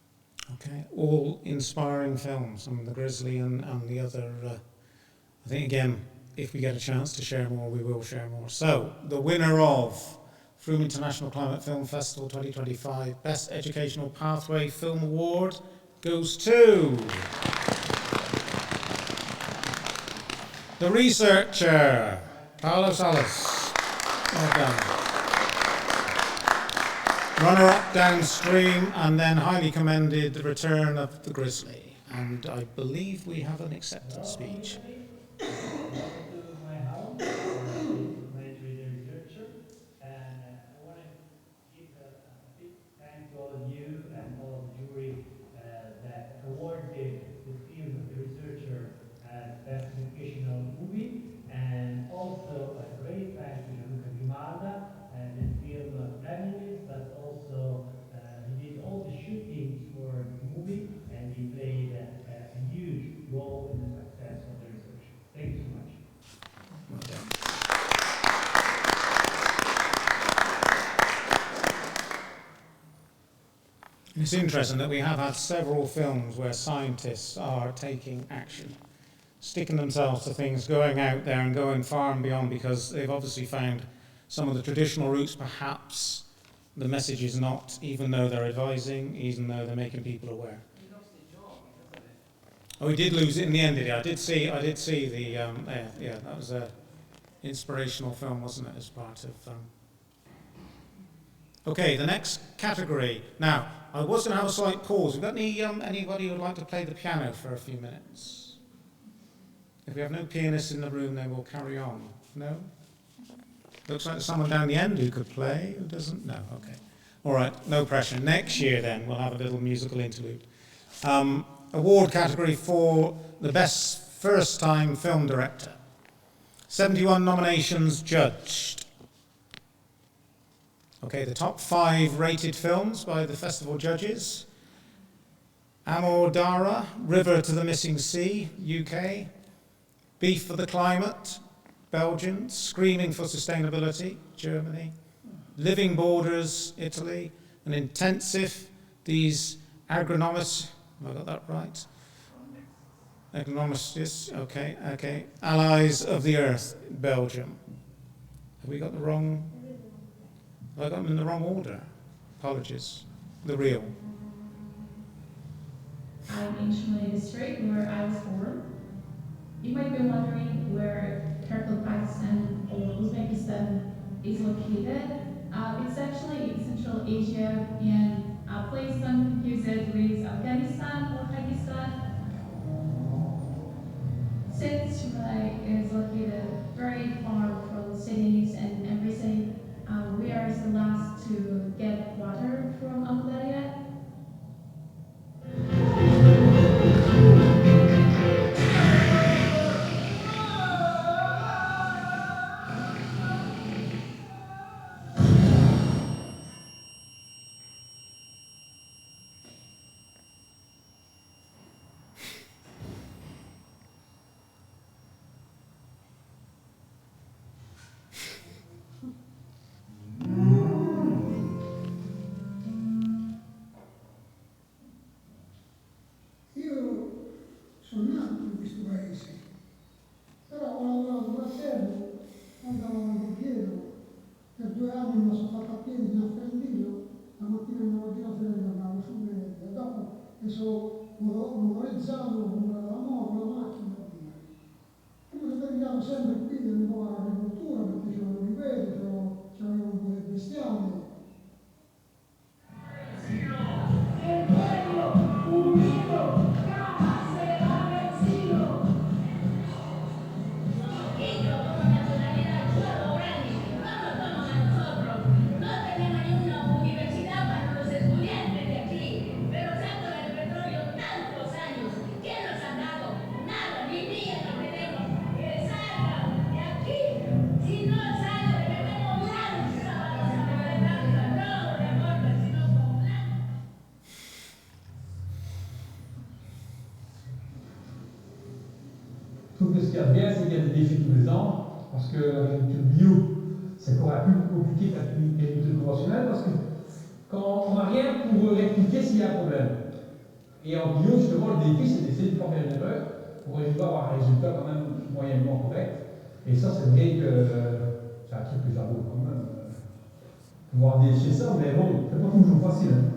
[SPEAKER 1] Okay, all inspiring films. I mean, The Grizzly and the other. I think, again, if we get a chance to share more, we will share more. So, the winner of Frome International Climate Film Festival 2025 Best Educational Pathway Film Award goes to the researcher, Paolo Salas. Well done. Runner-up Downstream, and then highly commended The Return of the Grizzly. And I believe we have an acceptance speech.
[SPEAKER 6] Welcome to my house. I'm Commentary the researcher, and I want to give a big thank to all of you and all of the jury that awarded the film The Researcher as Best Educational Movie, and also a great thank to Luca Grimalda, the film panelist, but also he did all the shootings for the movie, and he played a huge role in the success of the research. Thank you so much.
[SPEAKER 1] Well done. It's interesting that we have had several films where scientists are taking action, sticking themselves to things, going out there and going far and beyond, because they've obviously found some of the traditional routes, perhaps the message is not, even though they're advising, even though they're making people aware.
[SPEAKER 9] He lost his job because of it.
[SPEAKER 1] Oh, he did lose it in the end, did he? I did see the, yeah, that was an inspirational film, wasn't it, as part of... Okay, the next category. Now, I was going to have a slight pause. Have we got anybody who would like to play the piano for a few minutes? If we have no pianists in the room, then we'll carry on. No? Looks like there's someone down the end who could play. Who doesn't? No, okay. All right, no pressure. Next year, then, we'll have a little musical interlude. Award category for the best first-time film director. 71 nominations judged. Okay, the top 5 rated films by the festival judges. Amor Dara, River to the Missing Sea, UK. Beef for the Climate, Belgium. Screaming for Sustainability, Germany. Living Borders, Italy. And Intensive, these agronomists, have I got that right? Agronomists, okay. Allies of the Earth, Belgium. Have we got the wrong? Have I got them in the wrong order? Apologies. The real.
[SPEAKER 10] I'm in Chile district where I was born. You might be wondering where Turkmenistan or Uzbekistan is located. It's actually in Central Asia, and please don't confuse it with Afghanistan or Pakistan. Since Chile is located very far from cities and everything, we are the last to get water from Algeria.
[SPEAKER 11] Sono nato in questo paese, però ho lavorato da servo, andavo avanti e dietro, per 2 anni me la sono fatta a piedi fino a Ferndino, la mattina andavo a la sera andavo su e dopo mi sono motorizzato, ho comprato la moto, la macchina e via. E mi sono dedicato sempre qui un po' all'agricoltura, perché c'avevo l'oliveto, c'avevo un po' di bestiame.
[SPEAKER 12] trouve que ce qu'il y a de bien, c'est qu'il y a des défis tous les ans, parce que l'agriculture bio, c'est encore un peu plus compliqué que l'agriculture conventionnelle, parce que quand on n'a rien pour rectifier s'il y a un problème. Et en bio, justement, le défi, c'est d'essayer de ne pas faire une erreur pour arriver à avoir un résultat quand même moyennement correct. Et ça, c'est vrai que c'est un truc que j'avoue quand même. Pouvoir déchirer ça, mais bon, c'est pas toujours facile. Hein.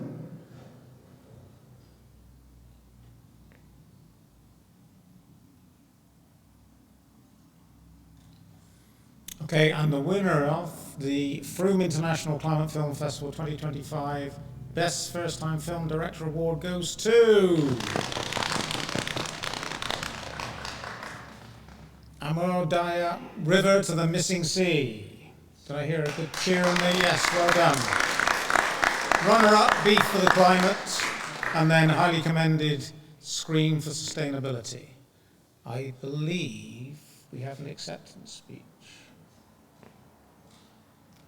[SPEAKER 1] Okay, and the winner of the Frome International Climate Film Festival 2025 Best First Time Film Director Award goes to Amodaya River to the Missing Sea. Did I hear a good cheer on me? Yes, well done. Runner-up, Beef for the Climate, and then highly commended Scream for Sustainability. I believe we have an acceptance speech.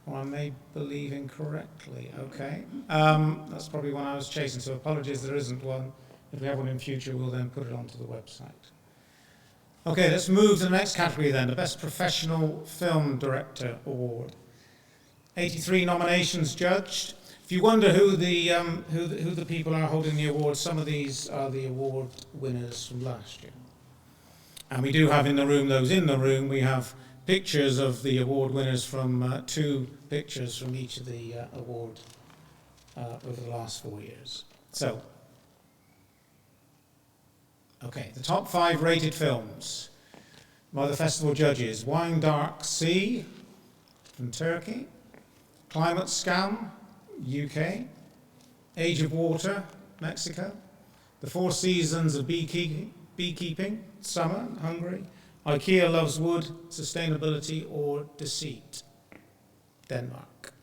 [SPEAKER 1] Or I may believe incorrectly. Okay. That's probably one I was chasing, so apologies there isn't one. If we have one in future, we'll then put it onto the website. Okay, let's move to the next category then, the Best Professional Film Director Award. 83 nominations judged. If you wonder who the people are holding the award, some of these are the award winners from last year. And we do have in the room, those in the room, we have pictures of the award winners from 2 pictures from each of the award over the last 4 years. So, okay, the top 5 rated films by the festival judges: Wine Dark Sea from Turkey, Climate Scam, UK, Age of Water, Mexico, The 4 Seasons of Beekeeping, Summer, Hungary, IKEA Loves Wood, Sustainability or Deceit, Denmark.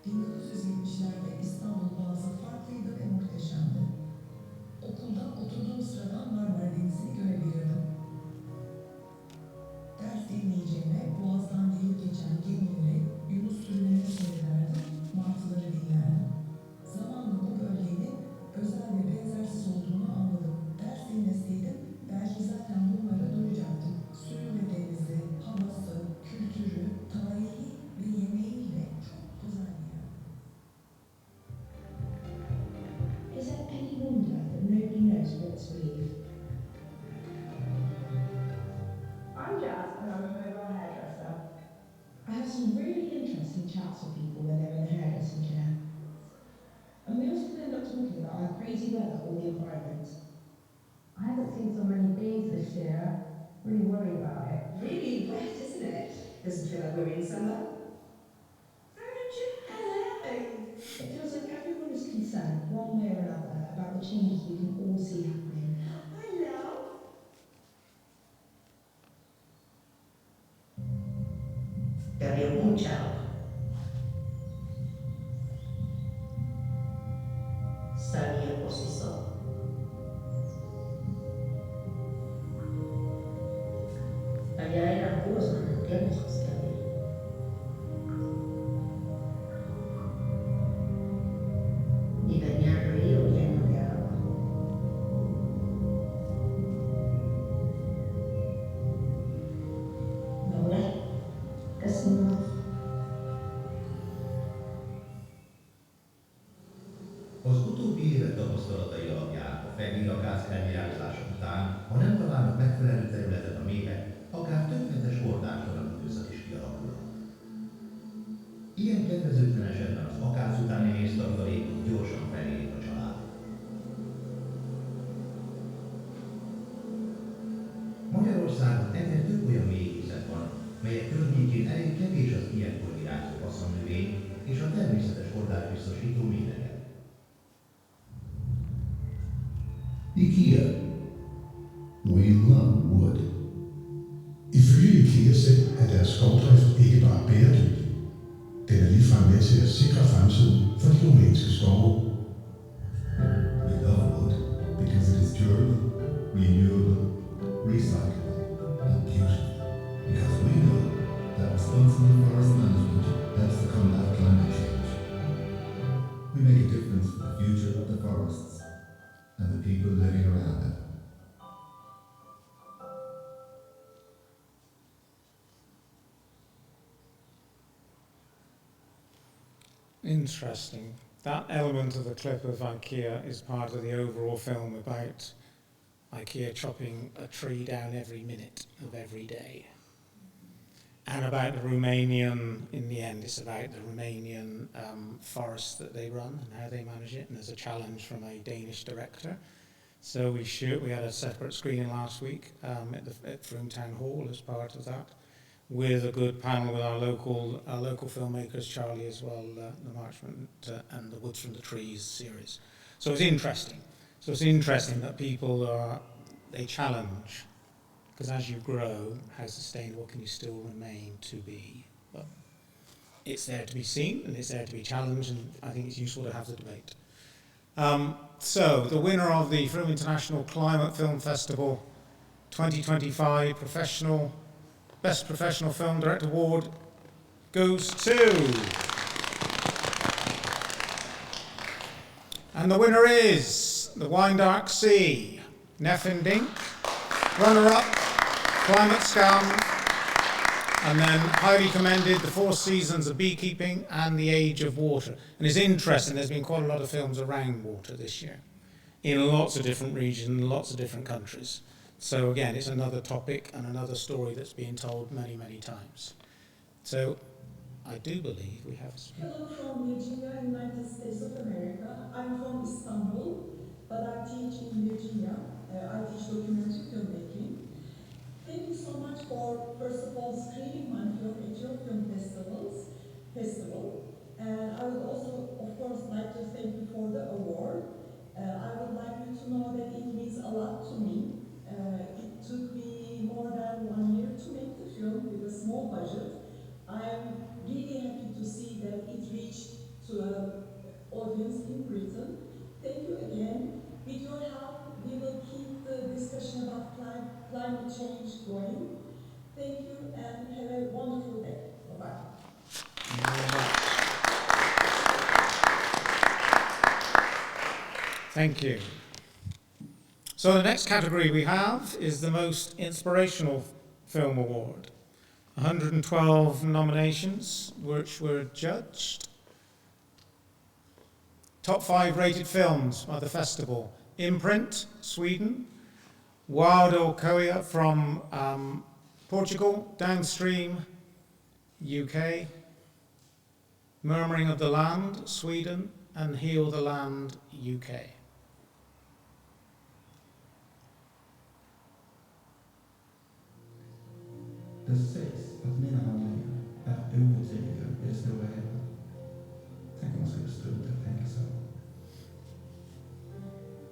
[SPEAKER 25] ...1970'lerde İstanbul Boğazı farklıydı ve muhteşemdi. Okulda oturduğum sıradan Marmara Denizi'ni görebilirdim. Ders dinleyeceğime Boğaz'dan gelip geçen gemileri, Yunus sürülerini seyrederdim, martıları dinlerdim. Zamanla bu bölgenin özel ve benzersiz olduğunu anladım. Ders dinleseydim belki zaten bunları duyacaktım. Suyu ve denizi, havası, kültürü, tarihi ve yemeğiyle çok güzel bir yer.
[SPEAKER 26] Is there any wonder that nobody knows what to believe?
[SPEAKER 2] I'm Jazz and I'm a mobile hairdresser.
[SPEAKER 26] I have some really interesting chats with people when they're in a hairdressing chair. And we often end up talking about our crazy weather or the environment.
[SPEAKER 2] I haven't seen so many bees this year. Really worried about it.
[SPEAKER 26] Really wet, isn't it? Doesn't feel like we're in summer. It feels like everyone is concerned, one way or another, about the changes we can all see happening.
[SPEAKER 2] Hello.
[SPEAKER 26] Te había mucha agua. Salía por sí solo. Allá eran puros manantiales los que había. Y venía el río lleno de agua. Ahora, casi no.
[SPEAKER 3] Az utóbbi évek tapasztalatai alapján a fehér akác eljárása után, ha nem találnak megfelelő területet a méhek, akár tökéletes hordástalan időszak is kialakulhat. Ilyen kedvezőtlen esetben az akác utáni méztartalékok gyorsan felérik a családot. Magyarországon egyre több olyan méhészet van, melyek környékén elég kevés az ilyenkor virágzó haszonnövény és a természetes hordás biztosító mérege.
[SPEAKER 13] IKEA. We love wood. Ifølge IKEA-selv er deres skovdrift ikke bare bæredygtig. Den er ligefrem med til at sikre fremtiden for de rumænske skove. We love wood because it is durable, renewable, recyclable, and beautiful. Because we know that responsible forest management helps to combat climate change. We make a difference for the future of the forests and the people living around them.
[SPEAKER 1] Interesting. That element of the clip of IKEA is part of the overall film about IKEA chopping a tree down every minute of every day. And about the Romanian, in the end, it's about the Romanian forest that they run and how they manage it. And there's a challenge from a Danish director. So we had a separate screening last week at Frome Town Hall as part of that, with a good panel with our local filmmakers, Charlie as well, the Marchment and the Woods from the Trees series. So it's interesting. So it's interesting that people they challenge, because as you grow, how sustainable can you still remain to be? But it's there to be seen and it's there to be challenged, and I think it's useful to have the debate. So the winner of the Frome International Climate Film Festival 2025 Best Professional Film Director Award goes to... And the winner is The Wine Dark Sea, Neffin Dink. Runner-up, Climate Scam, and then highly commended The Four Seasons of Beekeeping and The Age of Water. And it's interesting, there's been quite a lot of films around water this year, in lots of different regions, lots of different countries. So again, it's another topic and another story that's been told many, many times. So I do believe we have a speaker.
[SPEAKER 4] Hello from Virginia, United States of America. I'm from Istanbul, but I teach in Virginia. I teach documentary filmmaking. Thank you so much for, first of all, screening my film at your film festival. And I would also, of course, like to thank you for the award. I would like you to know that it means a lot to me. It took me more than 1 year to make the film with a small budget. I'm really happy to see that it reached to an audience in Britain. Thank you again. With your help, we will keep the discussion about climate change going. Thank you and have a wonderful day. Bye-bye.
[SPEAKER 1] Thank you. So the next category we have is the Most Inspirational Film Award. 112 nominations which were judged. Top 5 rated films by the festival: Imprint, Sweden; Wild Ocoia from Portugal; Downstream, UK; Murmuring of the Land, Sweden; and Heal the Land, UK.
[SPEAKER 14] Det sägs att mina handlingar är obetydliga i det stora hela. Tänk om man skulle strunta att tänka så.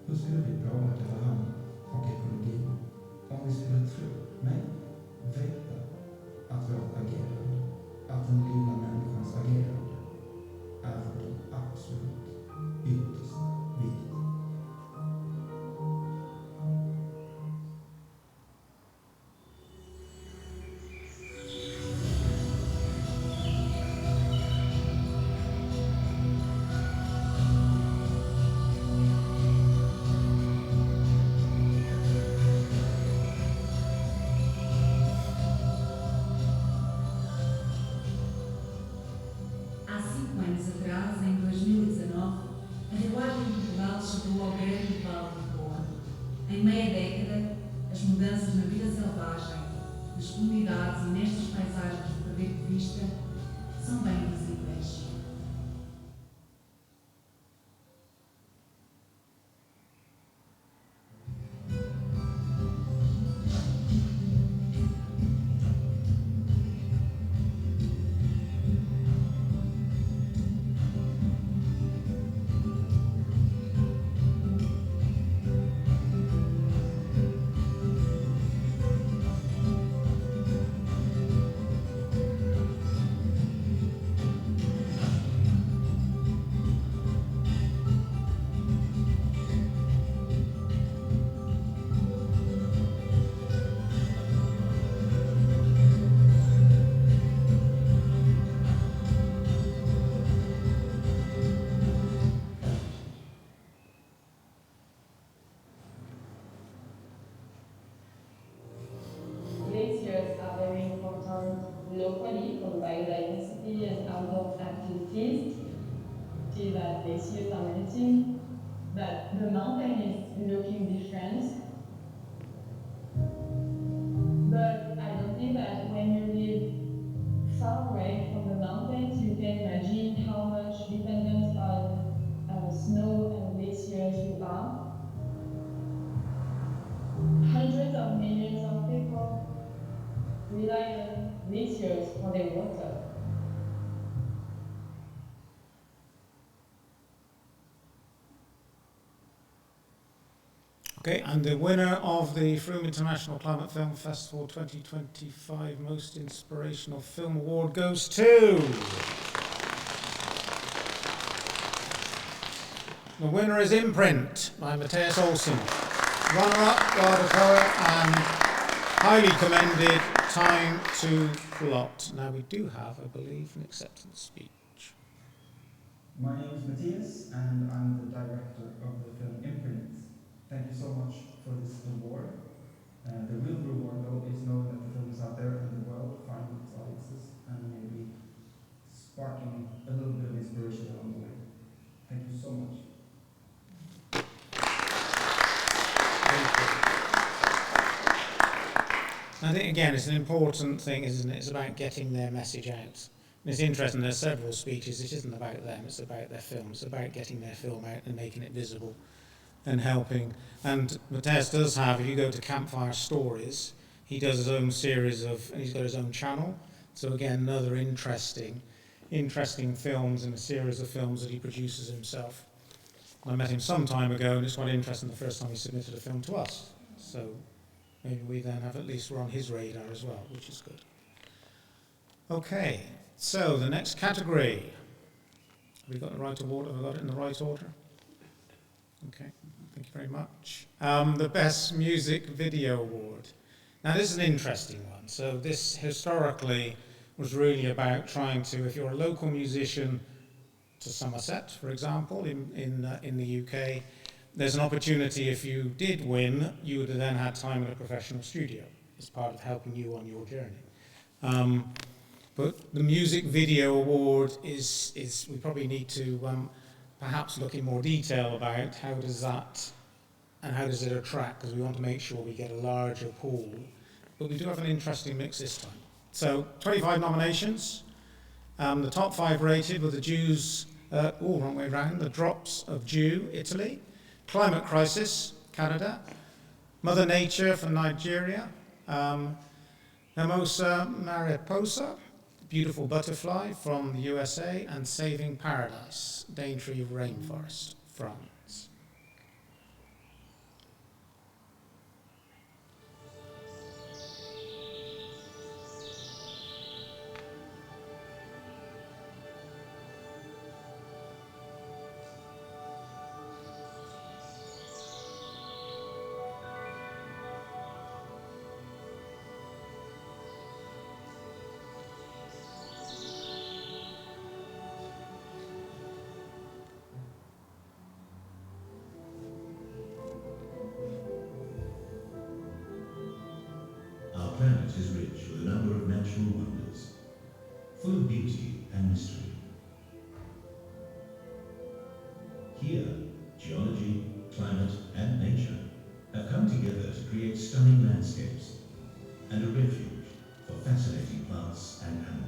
[SPEAKER 14] Hur skulle vi påverka varandra och ekologin om vi skulle tro, nej, veta att vårt agerande, att den lilla människans agerande är för dem absolut ytterst viktigt?
[SPEAKER 25] Há 5 anos atrás, em 2019, a reguagem de Portugal chegou ao grande vale de Lisboa. Em meia década, as mudanças na vida selvagem, nas comunidades e nestas paisagens de perder de vista são bem visíveis.
[SPEAKER 28] Glaciers are very important locally for the biodiversity and outdoor activities. see that glaciers are melting, that the mountain is looking different. But I don't think that when you live far away from the mountains, you can imagine how much dependent on snow and glaciers you are. Hundreds of millions of people rely on glaciers for their water.
[SPEAKER 1] Okay, and the winner of the Frome International Climate Film Festival 2025 Most Inspirational Film Award goes to... The winner is Imprint by Matthias Olsson. Runner-up, Gardakoa, and highly commended Time to Plot. Now we do have, I believe, an acceptance speech.
[SPEAKER 14] My name is Matthias, and I'm the director of the film Imprint. Thank you so much for this award. The real reward, though, is knowing that the film is out there in the world, finding its audiences, and maybe sparking a little bit of inspiration along the way. Thank you so much.
[SPEAKER 1] I think, again, it's an important thing, isn't it? It's about getting their message out. And it's interesting, there's several speeches, it isn't about them, it's about their film. It's about getting their film out and making it visible and helping. And Matthias does have, if you go to Campfire Stories, he does his own series of, and he's got his own channel. So again, another interesting films and a series of films that he produces himself. I met him some time ago, and it's quite interesting the first time he submitted a film to us. So maybe we then have at least we're on his radar as well, which is good. Okay, so the next category. Have we got the right order? Have I got it in the right order? Okay, thank you very much. The Best Music Video Award. Now this is an interesting one. So this historically was really about trying to, if you're a local musician to Somerset, for example, in the UK, there's an opportunity if you did win, you would have then had time in a professional studio as part of helping you on your journey. But the Music Video Award is we probably need to perhaps look in more detail about how does that and how does it attract, because we want to make sure we get a larger pool. But we do have an interesting mix this time. So 25 nominations. The top 5 rated were the Jews, wrong way round, The Drops of Dew, Italy, Climate Crisis, Canada, Mother Nature from Nigeria, Hermosa Mariposa, Beautiful Butterfly from the USA, and Saving Paradise, Daintree Rainforest, France.
[SPEAKER 3] Our planet is rich with a number of natural wonders, full of beauty and mystery. Here, geology, climate, and nature have come together to create stunning landscapes and a refuge for fascinating plants and animals.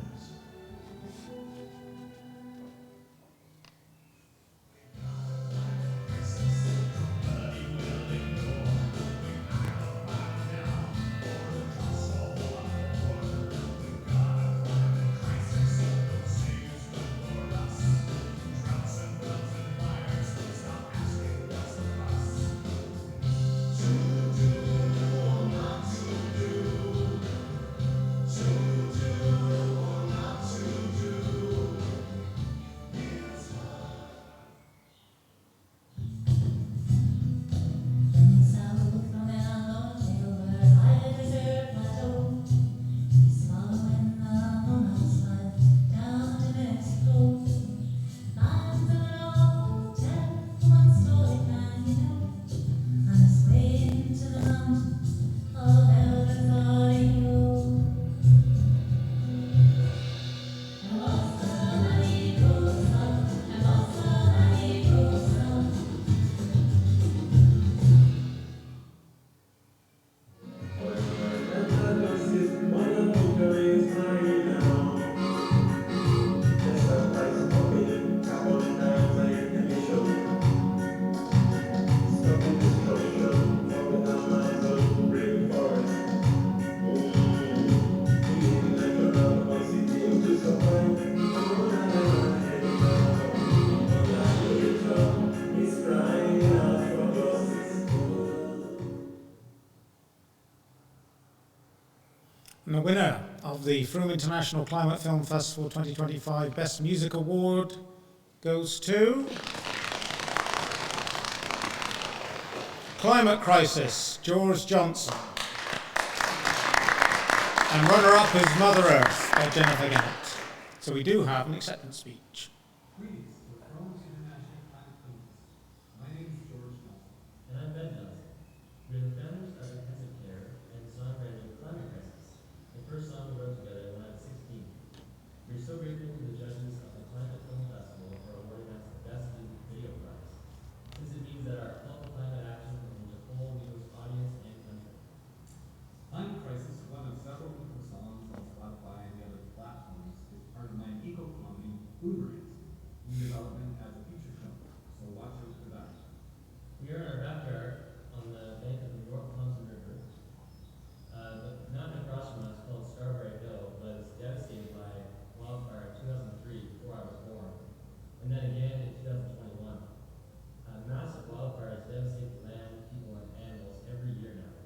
[SPEAKER 1] And the winner of the Frome International Climate Film Festival 2025 Best Music Award goes to Climate Crisis, George Johnson. And runner-up is Mother Earth by Jennifer Gannett. So we do have an acceptance speech.
[SPEAKER 5] Greetings to the Frome International Climate Film Festival. My name is George Johnson.
[SPEAKER 15] And I'm Ben Johnson. We're the founders of Intensive Care and the songwriter of Climate Crisis, the first song we wrote together when I was 16. We're so grateful to the judges of the Climate Film Festival for awarding us the Best Music Video Prize, since it means that our thoughtful climate action will reach a whole new audience and country.
[SPEAKER 5] Climate Crisis, one of several eco songs on Spotify and the other platforms, is part of my eco comedy Boomerangs, in development as a feature film. So watch out for that.
[SPEAKER 15] We are in our backyard on the bank of the North Thompson River. The mountain across from us, called Strawberry Hill, was devastated by wildfire in 2003 before I was born, and then again in 2021. Massive wildfires devastate the land, people, and animals every year now.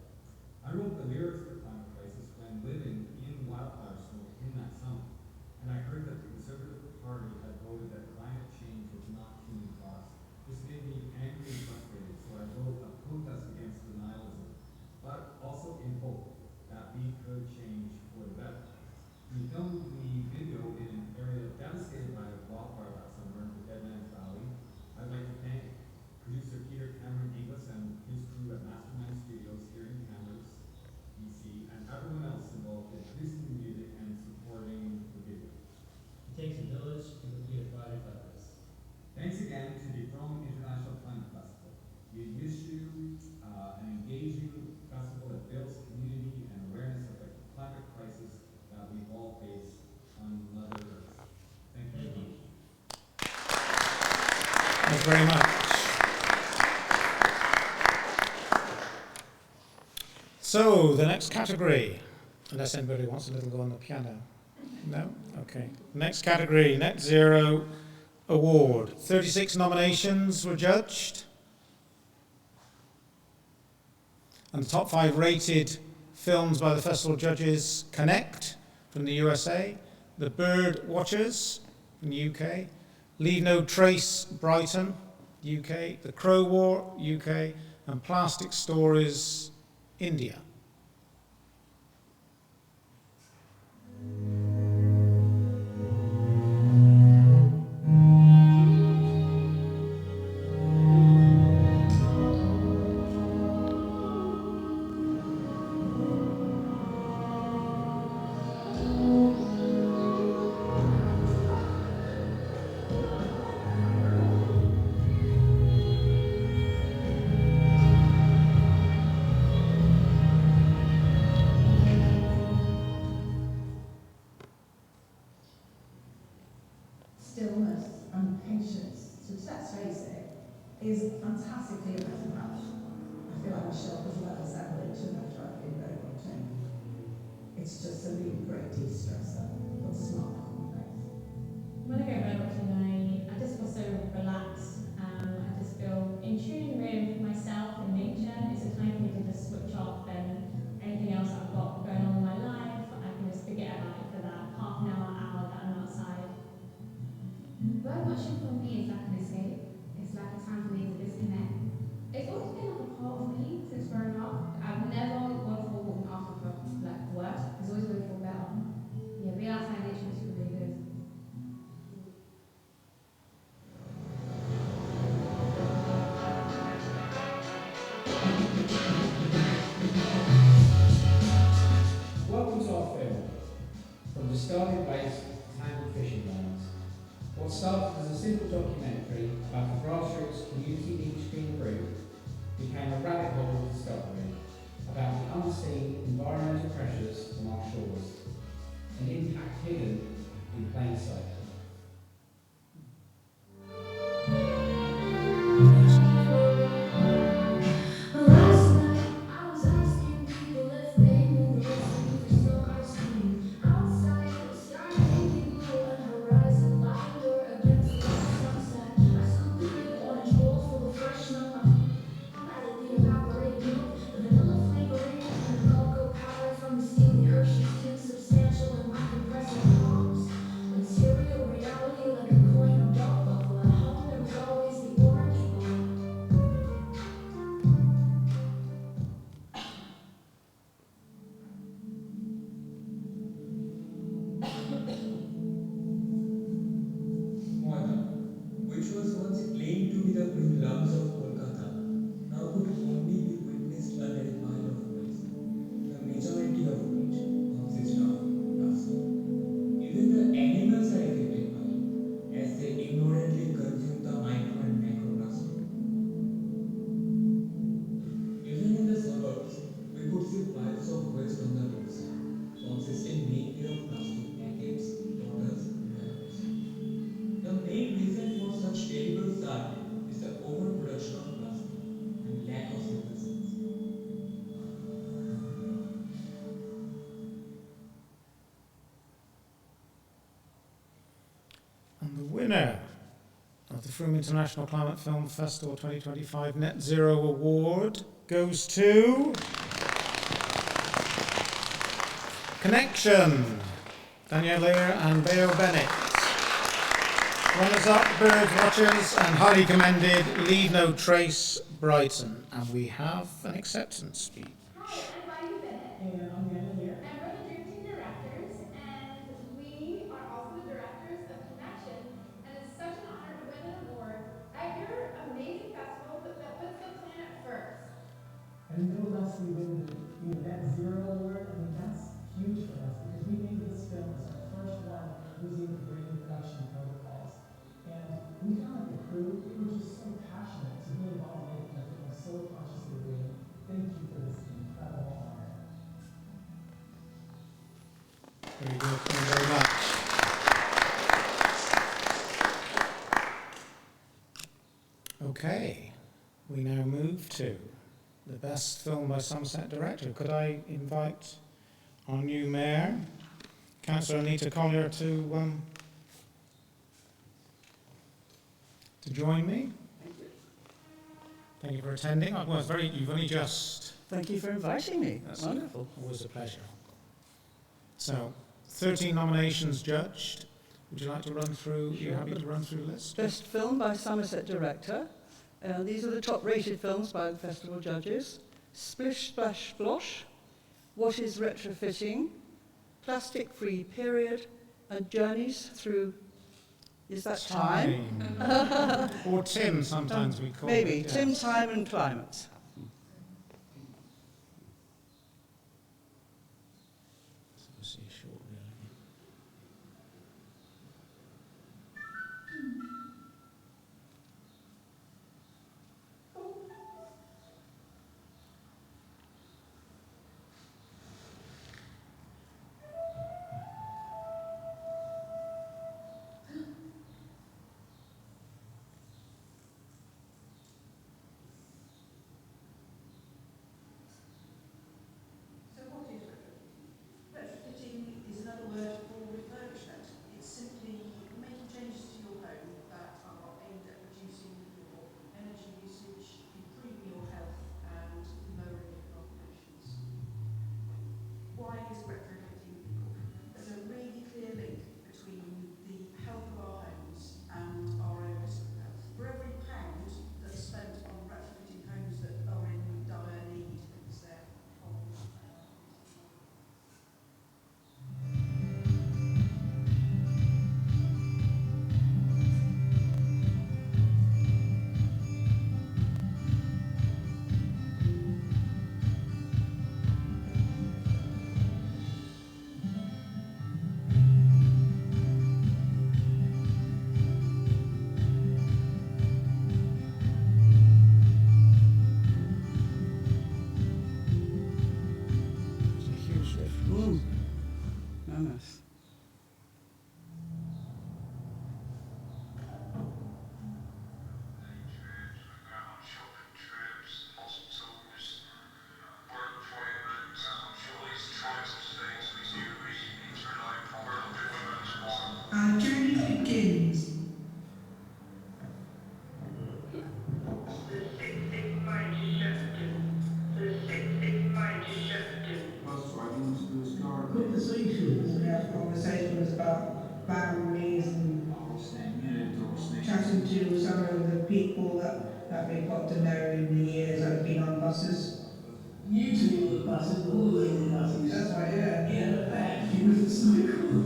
[SPEAKER 5] I wrote the lyrics for Climate Crisis when living in wildfire smoke in that summer, and I heard that the Conservative Party had voted that climate change was not human caused. This made me angry and frustrated, so I wrote a protest against denialism, but also in hope that we could change for the better. We filmed the video in an area devastated by wildfire last summer, the Deadlands Valley. I'd like to thank producer Peter Cameron Inglis and his crew at Mastermind Studios here in Cameras, BC, and everyone else involved in producing the music and supporting the video.
[SPEAKER 15] It takes a village to complete a project like this.
[SPEAKER 5] Thanks again to the Frome International Climate Festival. We issue an engaging festival that builds community and awareness of the climate crisis that we all face on Mother Earth. Thank you very much.
[SPEAKER 1] Thanks very much. So, the next category, unless anybody wants a little go on the piano. No? Okay. Next category, Net Zero Award. 36 nominations were judged. And the top 5 rated films by the festival judges: Connect from the USA, The Bird Watchers from the UK, Leave No Trace, Brighton, UK, The Crow War, UK, and Plastic Stories, India.
[SPEAKER 2] Stillness and patience, so let's face it, is fantastically about. I feel like Michelle was let us out of it too after I've been very much in. It's just a really great de-stressor, but it's not complex.
[SPEAKER 10] When I go bird watching, I just feel so relaxed. I just feel in tune with myself and nature. It's a time for me to just switch off and anything else I've got going on in my life, I can just forget about it for that half an hour that I'm outside.
[SPEAKER 16] Bird watching for me is like an escape. It's like a time for me to disconnect. It's always been like a part of me since growing up. I've never gone for a walk after for like worse. It's always going for better. Yeah, being outside nature is really good.
[SPEAKER 17] Welcome to our film, From Discarded Waste to Tangled Fishing Lines. What started as a simple documentary about a grassroots community beach clean group became a rabbit hole of discovery about the unseen environmental pressures on our shores, an impact hidden in plain sight.
[SPEAKER 19] Last night I was asking people if they knew the recipe for snow ice cream. Outside it started making blue and horizon lavender against the sunset. I scooped the big orange bowls full of fresh snow. I added the evaporated milk, the vanilla flavoring, and the cocoa powder from the steamy Hershey's tints.
[SPEAKER 1] winner of the Frome International Climate Film Festival 2025 Net Zero Award goes to Connection, Danielle Lear and Beo Bennett. Runners up, Bird Watchers, and highly commended Leave No Trace, Brighton. And we have an acceptance speech.
[SPEAKER 10] Hi, I'm Beo Bennett.
[SPEAKER 4] And I'm Daniel Lear.
[SPEAKER 10] And we're the Dream Team directors, and we are also the directors of Connection, and it's such an honor to win an award at your amazing festival that puts the planet first.
[SPEAKER 4] And no less, we win the Net Zero Award. I mean, that's huge for us because we made this film as our first one using green production protocols. And we found like the crew, they were just so passionate to be involved in making a film so consciously green. Thank you for this incredible honor.
[SPEAKER 1] Very good, thank you very much. Okay, we now move to the best film by Somerset director. Could I invite our new mayor, Councillor Anita Collier, to join me? Thank you for attending. You've only just...
[SPEAKER 7] Thank you for inviting me.
[SPEAKER 1] That's
[SPEAKER 7] wonderful.
[SPEAKER 1] Always a pleasure. So, 13 nominations judged. Would you like to run through,
[SPEAKER 7] Sure.
[SPEAKER 1] you happy to run through the list?
[SPEAKER 7] Best film by Somerset director. These are the top rated films by the festival judges. Splish Splash Splosh, What is Retrofitting, Plastic Free Period, and Journeys Through, is that time?
[SPEAKER 1] Or Tim, sometimes we call
[SPEAKER 7] Maybe,
[SPEAKER 1] it.
[SPEAKER 7] Tim, Time and Climate. Nice.
[SPEAKER 2] Our journey begins. We have conversations about families and chatting to some of the people that we've got to know in the years that have been on buses.
[SPEAKER 11] You two were the buses, but all the little buses.
[SPEAKER 2] That's right, yeah.
[SPEAKER 11] Yeah, the back. You were so cool.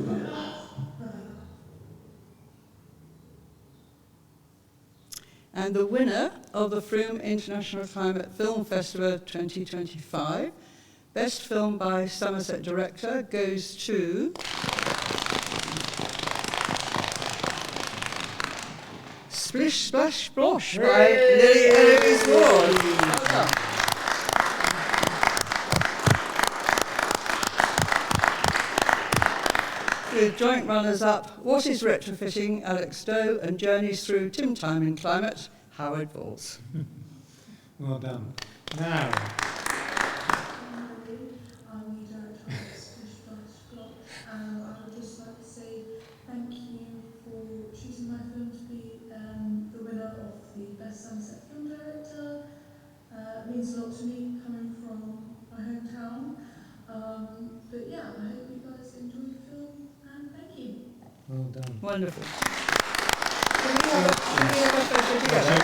[SPEAKER 7] And the winner of the Frome International Climate Film Festival 2025, Best Film by Somerset Director, goes to Splish Splash Splosh by Lily Eloise Ward. Well done. With joint runners-up, What is Retrofitting, Alex Doe, and Journeys Through Tim Time and Climate, Howard Balls.
[SPEAKER 1] Well done. Now,
[SPEAKER 8] I'm the director of Splish Splash Splotch, and I would just like to say thank you for choosing my film
[SPEAKER 1] Well done.
[SPEAKER 7] Wonderful. Can we have a photo together?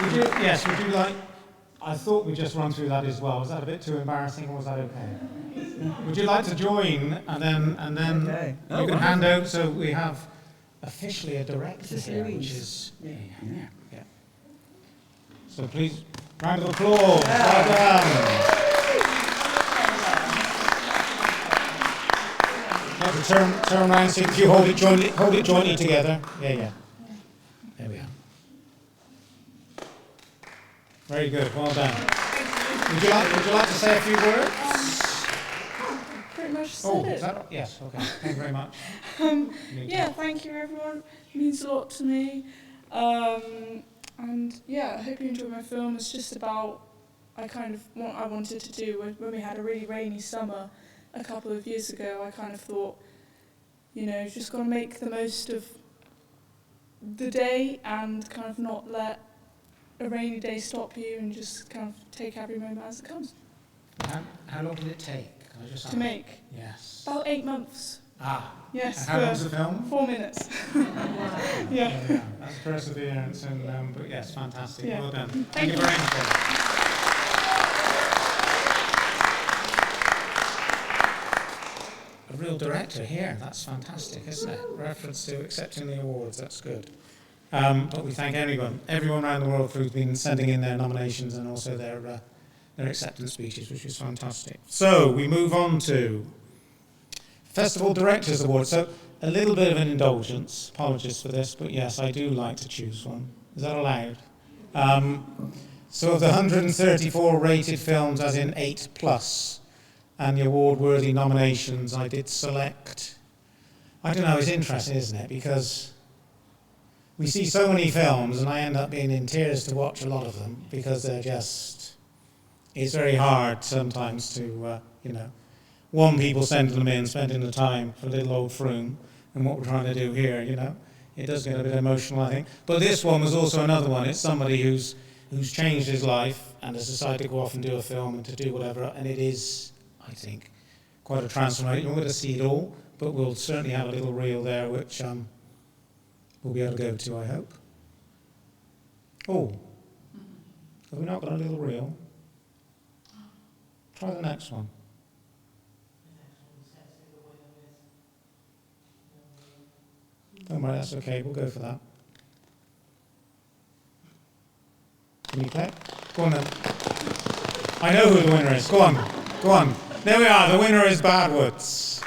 [SPEAKER 1] Would you like, I thought we'd just run through that as well. Was that a bit too embarrassing, or was that okay? Would you like to join, and then
[SPEAKER 7] Okay.
[SPEAKER 1] you can hand out, so we have officially a director
[SPEAKER 7] This is
[SPEAKER 1] here,
[SPEAKER 7] Louise.
[SPEAKER 1] which is, yeah. So please, round of applause. Well done. Now to turn around, see if you hold it jointly together. Yeah. There we are. Very good. Well done. Would you like to say a few words?
[SPEAKER 8] Pretty much said it.
[SPEAKER 1] Is that right? Yes. Okay. Thank you very much.
[SPEAKER 8] Yeah, thank you everyone. It means a lot to me. And yeah, I hope you enjoy my film. It's just about what I wanted to do when we had a really rainy summer a couple of years ago. I kind of thought, you've just got to make the most of the day and kind of not let a rainy day stop you, and just kind of take every moment as it comes.
[SPEAKER 1] How long did it take? Can I just ask?
[SPEAKER 8] To make?
[SPEAKER 1] Yes.
[SPEAKER 8] About 8 months. Yes.
[SPEAKER 1] And how long's the film?
[SPEAKER 8] 4 minutes.
[SPEAKER 1] Yeah. That's perseverance, but yes, fantastic.
[SPEAKER 8] Yeah.
[SPEAKER 1] Well done.
[SPEAKER 8] Thank
[SPEAKER 1] you very much. A real director here. That's fantastic, isn't it? Reference to accepting the awards. That's good. But we thank everyone around the world who's been sending in their nominations and also their acceptance speeches, which is fantastic. So we move on to Festival Directors Award. So a little bit of an indulgence. Apologies for this, but yes, I do like to choose one. Is that allowed? So of the 134 rated films, as in 8+, and the award-worthy nominations, I did select. I don't know. It's interesting, isn't it? Because we see so many films, and I end up being in tears to watch a lot of them because they're just. It's very hard sometimes to, people sending them in, spending the time for little old Frome, and what we're trying to do here, It does get a bit emotional, I think. But this one was also another one. It's somebody who's changed his life and has decided to go off and do a film and to do whatever, and it is, I think, quite a transformation. We're not going to see it all, but we'll certainly have a little reel there, which we'll be able to go to, I hope. Oh, have we not got a little reel? Try the next one. Don't worry, that's okay. We'll go for that. Can you play? Go on then. I know who the winner is. Go on. There we are. The winner is Badwoods.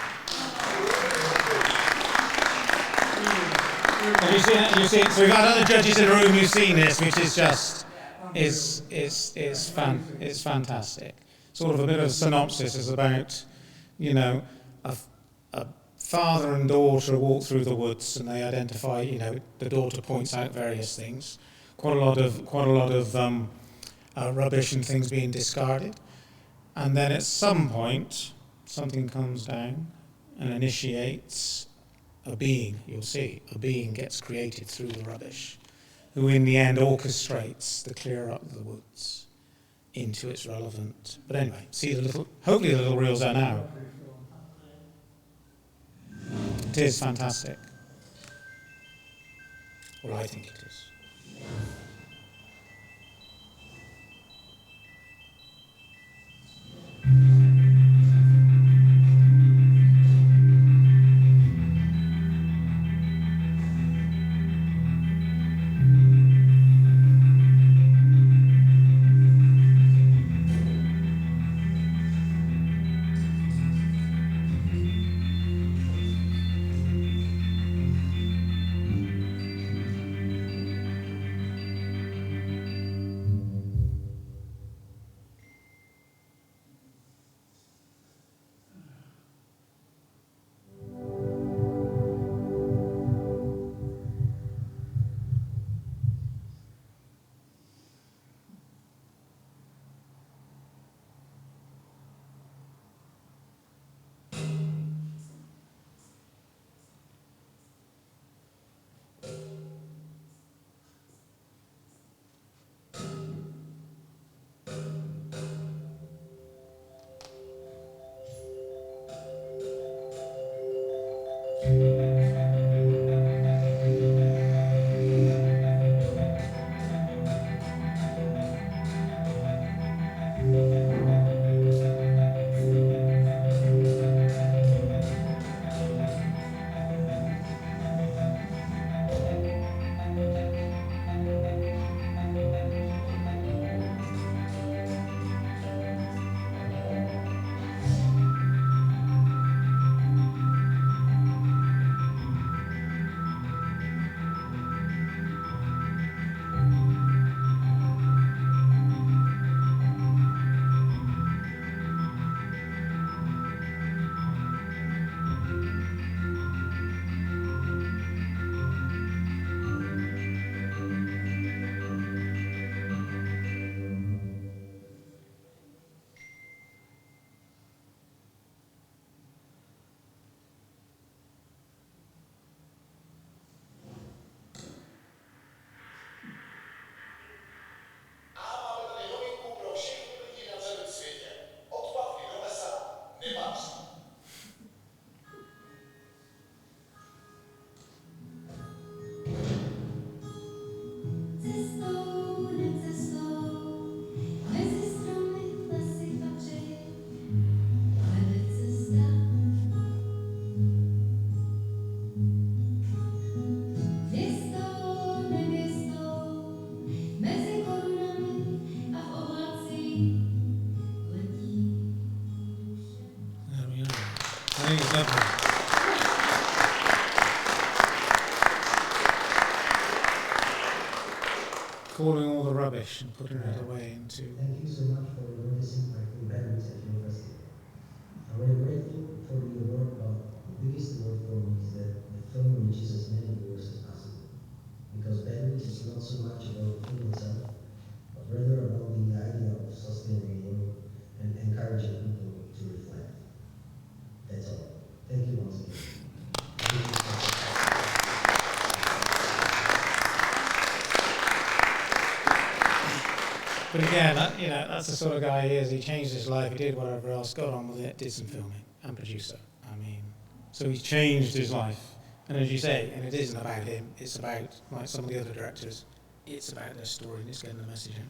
[SPEAKER 1] Have you seen it? You've seen it? So we've got other judges in the room who've seen this, which is just it's fantastic. Sort of a bit of a synopsis is about, a father and daughter walk through the woods and they identify, the daughter points out various things. Quite a lot of rubbish and things being discarded. And then at some point, something comes down and initiates a being, you'll see. A being gets created through the rubbish, who in the end orchestrates the clear up of the woods into its relevant. But anyway, hopefully the little reel's there now. It is fantastic. Well, I think it is. think it's lovely. Calling all the rubbish and putting it away into...
[SPEAKER 6] Thank you so much for noticing my film Bedouins at Film Festival. I'm very grateful for the award, but the biggest award for me is that the film reaches as many viewers as possible. Because Bedouins is not so much about the film itself, but rather about the idea of sustaining and encouraging people to reflect. That's all. Thank you once again.
[SPEAKER 1] But again, that's the sort of guy he is. He changed his life, he did whatever else, got on with it, did some filming and producer. So he's changed his life. And as you say, and it isn't about him, it's about, like some of the other directors, it's about their story and it's getting the message in.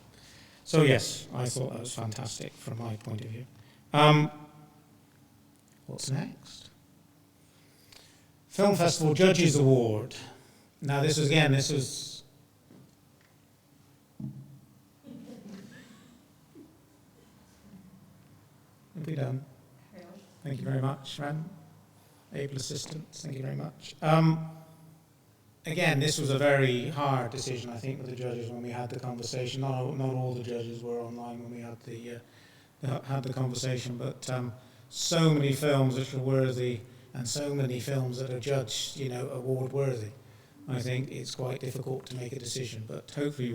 [SPEAKER 1] So yes, I thought that was fantastic from my point of view. What's next? Film Festival Judges Award. Now this was... Have we done? Thank you very much, Ren. Able assistants, thank you very much. Again, this was a very hard decision, I think, with the judges when we had the conversation. Not all the judges were online when we had the conversation, but so many films which are worthy and so many films that are judged, award worthy. I think it's quite difficult to make a decision, but hopefully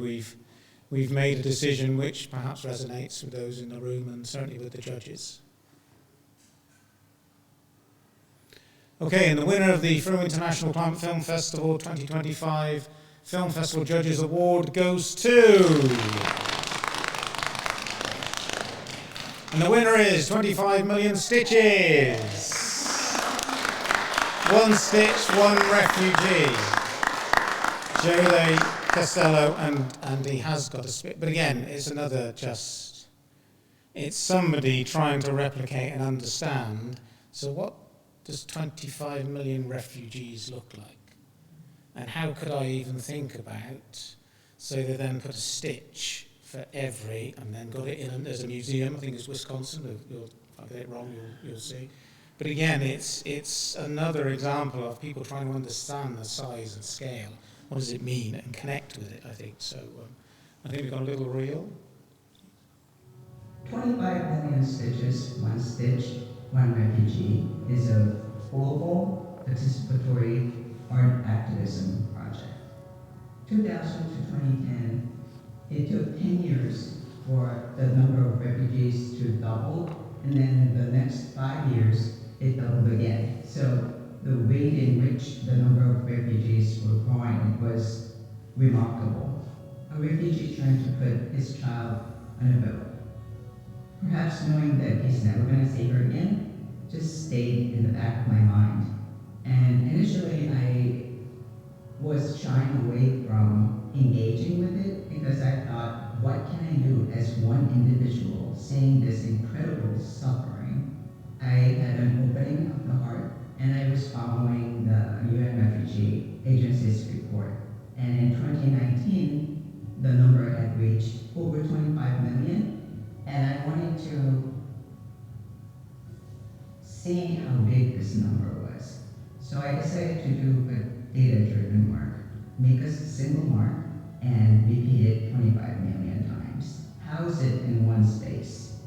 [SPEAKER 1] we've made a decision which perhaps resonates with those in the room and certainly with the judges. Okay, and the winner of the Frome International Climate Film Festival 2025 Film Festival Judges Award goes to... And the winner is 25 Million Stitches. One Stitch, One Refugee. Jole Costello, and he has got a spit. But again, it's another it's somebody trying to replicate and understand. So what does 25 million refugees look like? And how could I even think about? So they then put a stitch for every, and then got it in, there's a museum, I think it's Wisconsin, if I get it wrong, you'll see. But again, it's another example of people trying to understand the size and scale. What does it mean? And connect with it, I think. So I think we've got a little reel.
[SPEAKER 18] 25 Million Stitches, One Stitch, One Refugee is a global participatory art activism project. 2000 to 2010, it took 10 years for the number of refugees to double, and then the next 5 years, it doubled again. So the rate in which the number of refugees were growing was remarkable. A refugee trying to put his child on a boat, perhaps knowing that he's never going to see her again, just stayed in the back of my mind. And initially I was shying away from engaging with it because I thought, what can I do as one individual seeing this incredible suffering? I had an opening of the heart, and I was following the UN Refugee Agency's report. And in 2019, the number had reached over 25 million, and I wanted to see how big this number was. So I decided to do a data-driven mark, make a single mark, and repeat it 25 million times. House it in one space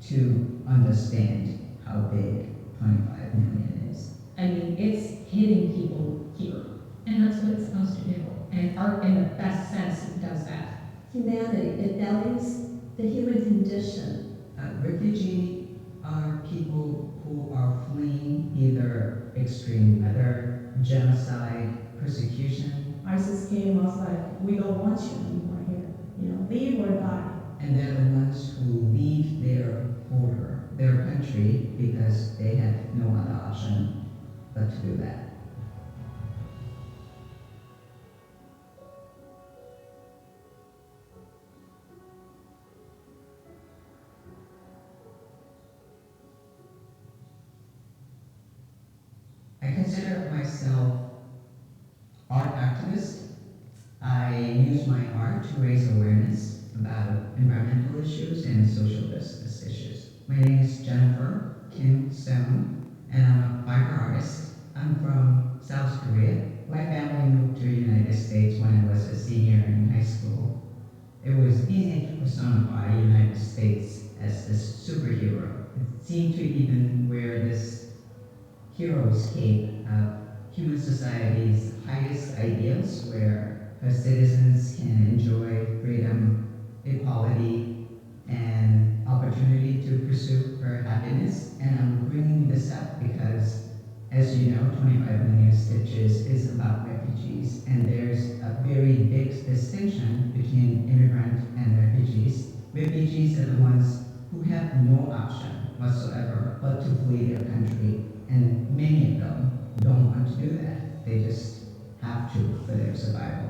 [SPEAKER 18] to understand how big 25 million is.
[SPEAKER 10] I mean, it's hitting people here. And that's what it's supposed to do. And art, in the best sense, does that.
[SPEAKER 20] Humanity, it values the human condition.
[SPEAKER 18] Refugee are people who are fleeing either extreme weather, genocide, persecution.
[SPEAKER 2] ISIS came, I was like, we don't want you anymore here. Leave or die.
[SPEAKER 18] And they're the ones who leave their border, their country, because they have no other option but to do that. I consider myself art activist. I use my art to raise awareness about environmental issues and social justice issues. My name is Jennifer Kim Stone, and I'm a hero escape of human society's highest ideals where her citizens can enjoy freedom, equality, and opportunity to pursue her happiness. And I'm bringing this up because, as you know, 25 Million Stitches is about refugees, and there's a very big distinction between immigrant and refugees. Refugees are the ones who have no option whatsoever but to flee their country, and many of them don't want to do that. They just have to for their survival.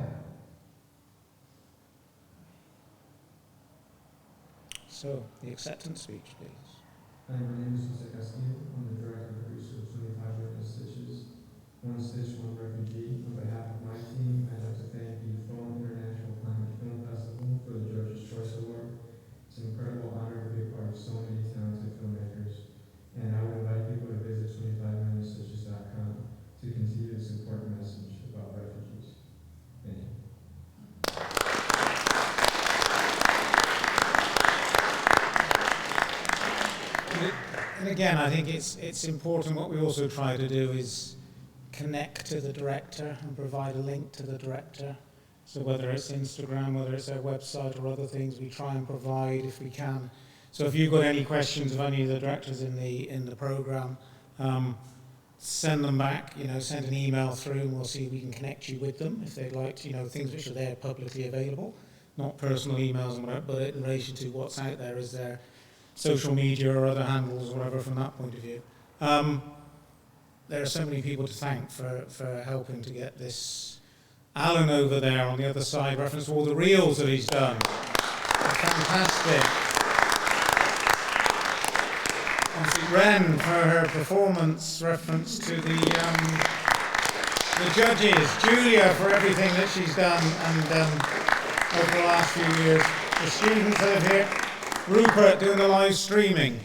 [SPEAKER 1] So, the acceptance speech, please.
[SPEAKER 5] Hi, my name is Jose Castillo. I'm the director and producer of 25 Million Stitches. One Stitch, One Refugee. On behalf of my team, I'd like to thank the Frome International Climate Film Festival for the Judges' Choice Award. It's an incredible honor to be a part of so many talented filmmakers. And I would invite people to visit 25millionstitches.com to continue this important message about refugees. Thank you.
[SPEAKER 1] And again, I think it's important. What we also try to do is connect to the director and provide a link to the director. So whether it's Instagram, whether it's their website or other things, we try and provide if we can. So if you've got any questions of any of the directors in the program, send them back. Send an email through, and we'll see if we can connect you with them if they'd like. Things which are there publicly available, not personal emails and whatever, but in relation to what's out there is their social media or other handles or whatever from that point of view. There are so many people to thank for helping to get this. Alan over there on the other side referenced all the reels that he's done. They're fantastic. Obviously, Ren for her performance reference to the judges. Julia for everything that she's done and over the last few years. The students that are here. Rupert doing the live streaming.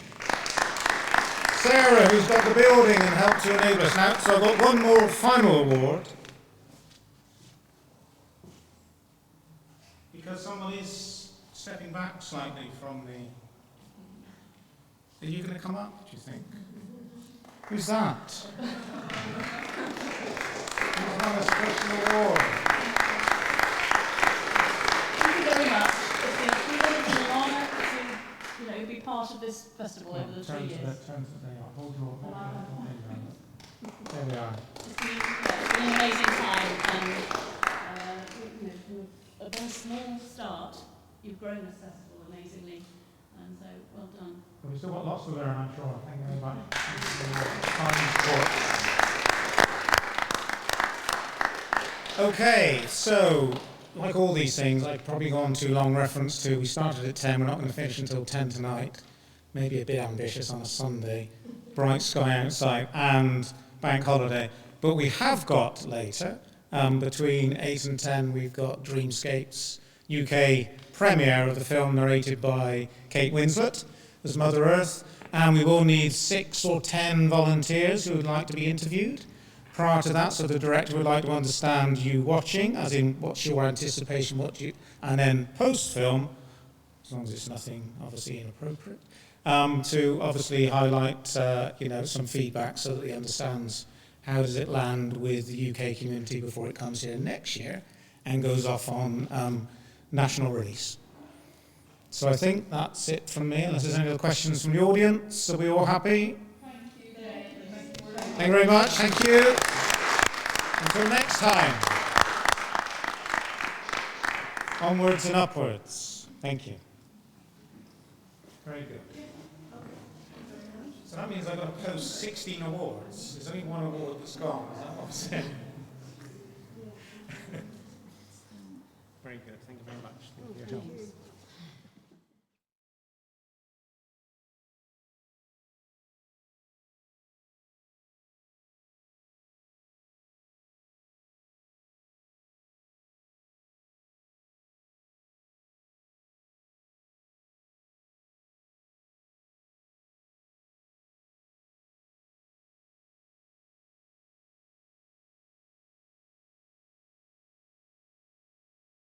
[SPEAKER 1] Sarah, who's got the building and helped to enable us. Now, so I've got one more final award. Because somebody's stepping back slightly from the... Are you going to come up, do you think? Who's that? Who's won a special award?
[SPEAKER 9] Thank you very much. It's been an honour to be part of this festival over the 3 years.
[SPEAKER 1] There we are.
[SPEAKER 9] It's been an amazing time, and from a very small start, you've grown this festival amazingly, and so well done.
[SPEAKER 1] But we've still got lots to learn, I'm sure. Thank you very much. Thank you for your Okay, so like all these things, I've probably gone too long reference to, we started at 10, we're not going to finish until 10 tonight. Maybe a bit ambitious on a Sunday, bright sky outside and bank holiday. But we have got later, between 8 and 10, we've got Dreamscape's UK premiere of the film narrated by Kate Winslet as Mother Earth. And we will need 6 or 10 volunteers who would like to be interviewed. Prior to that, so the director would like to understand you watching, as in what's your anticipation, and then post-film, as long as it's nothing obviously inappropriate, to obviously highlight some feedback so that he understands how does it land with the UK community before it comes here next year and goes off on national release. So I think that's it from me, unless there's any other questions from the audience. Are we all happy? Thank you very much. Thank you. Until next time. Onwards and upwards. Thank you. Very good. So that means I've got to post 16 awards. There's only one award that's gone. Is that what I'm saying? Very good. Thank you very much. Thank you for your help.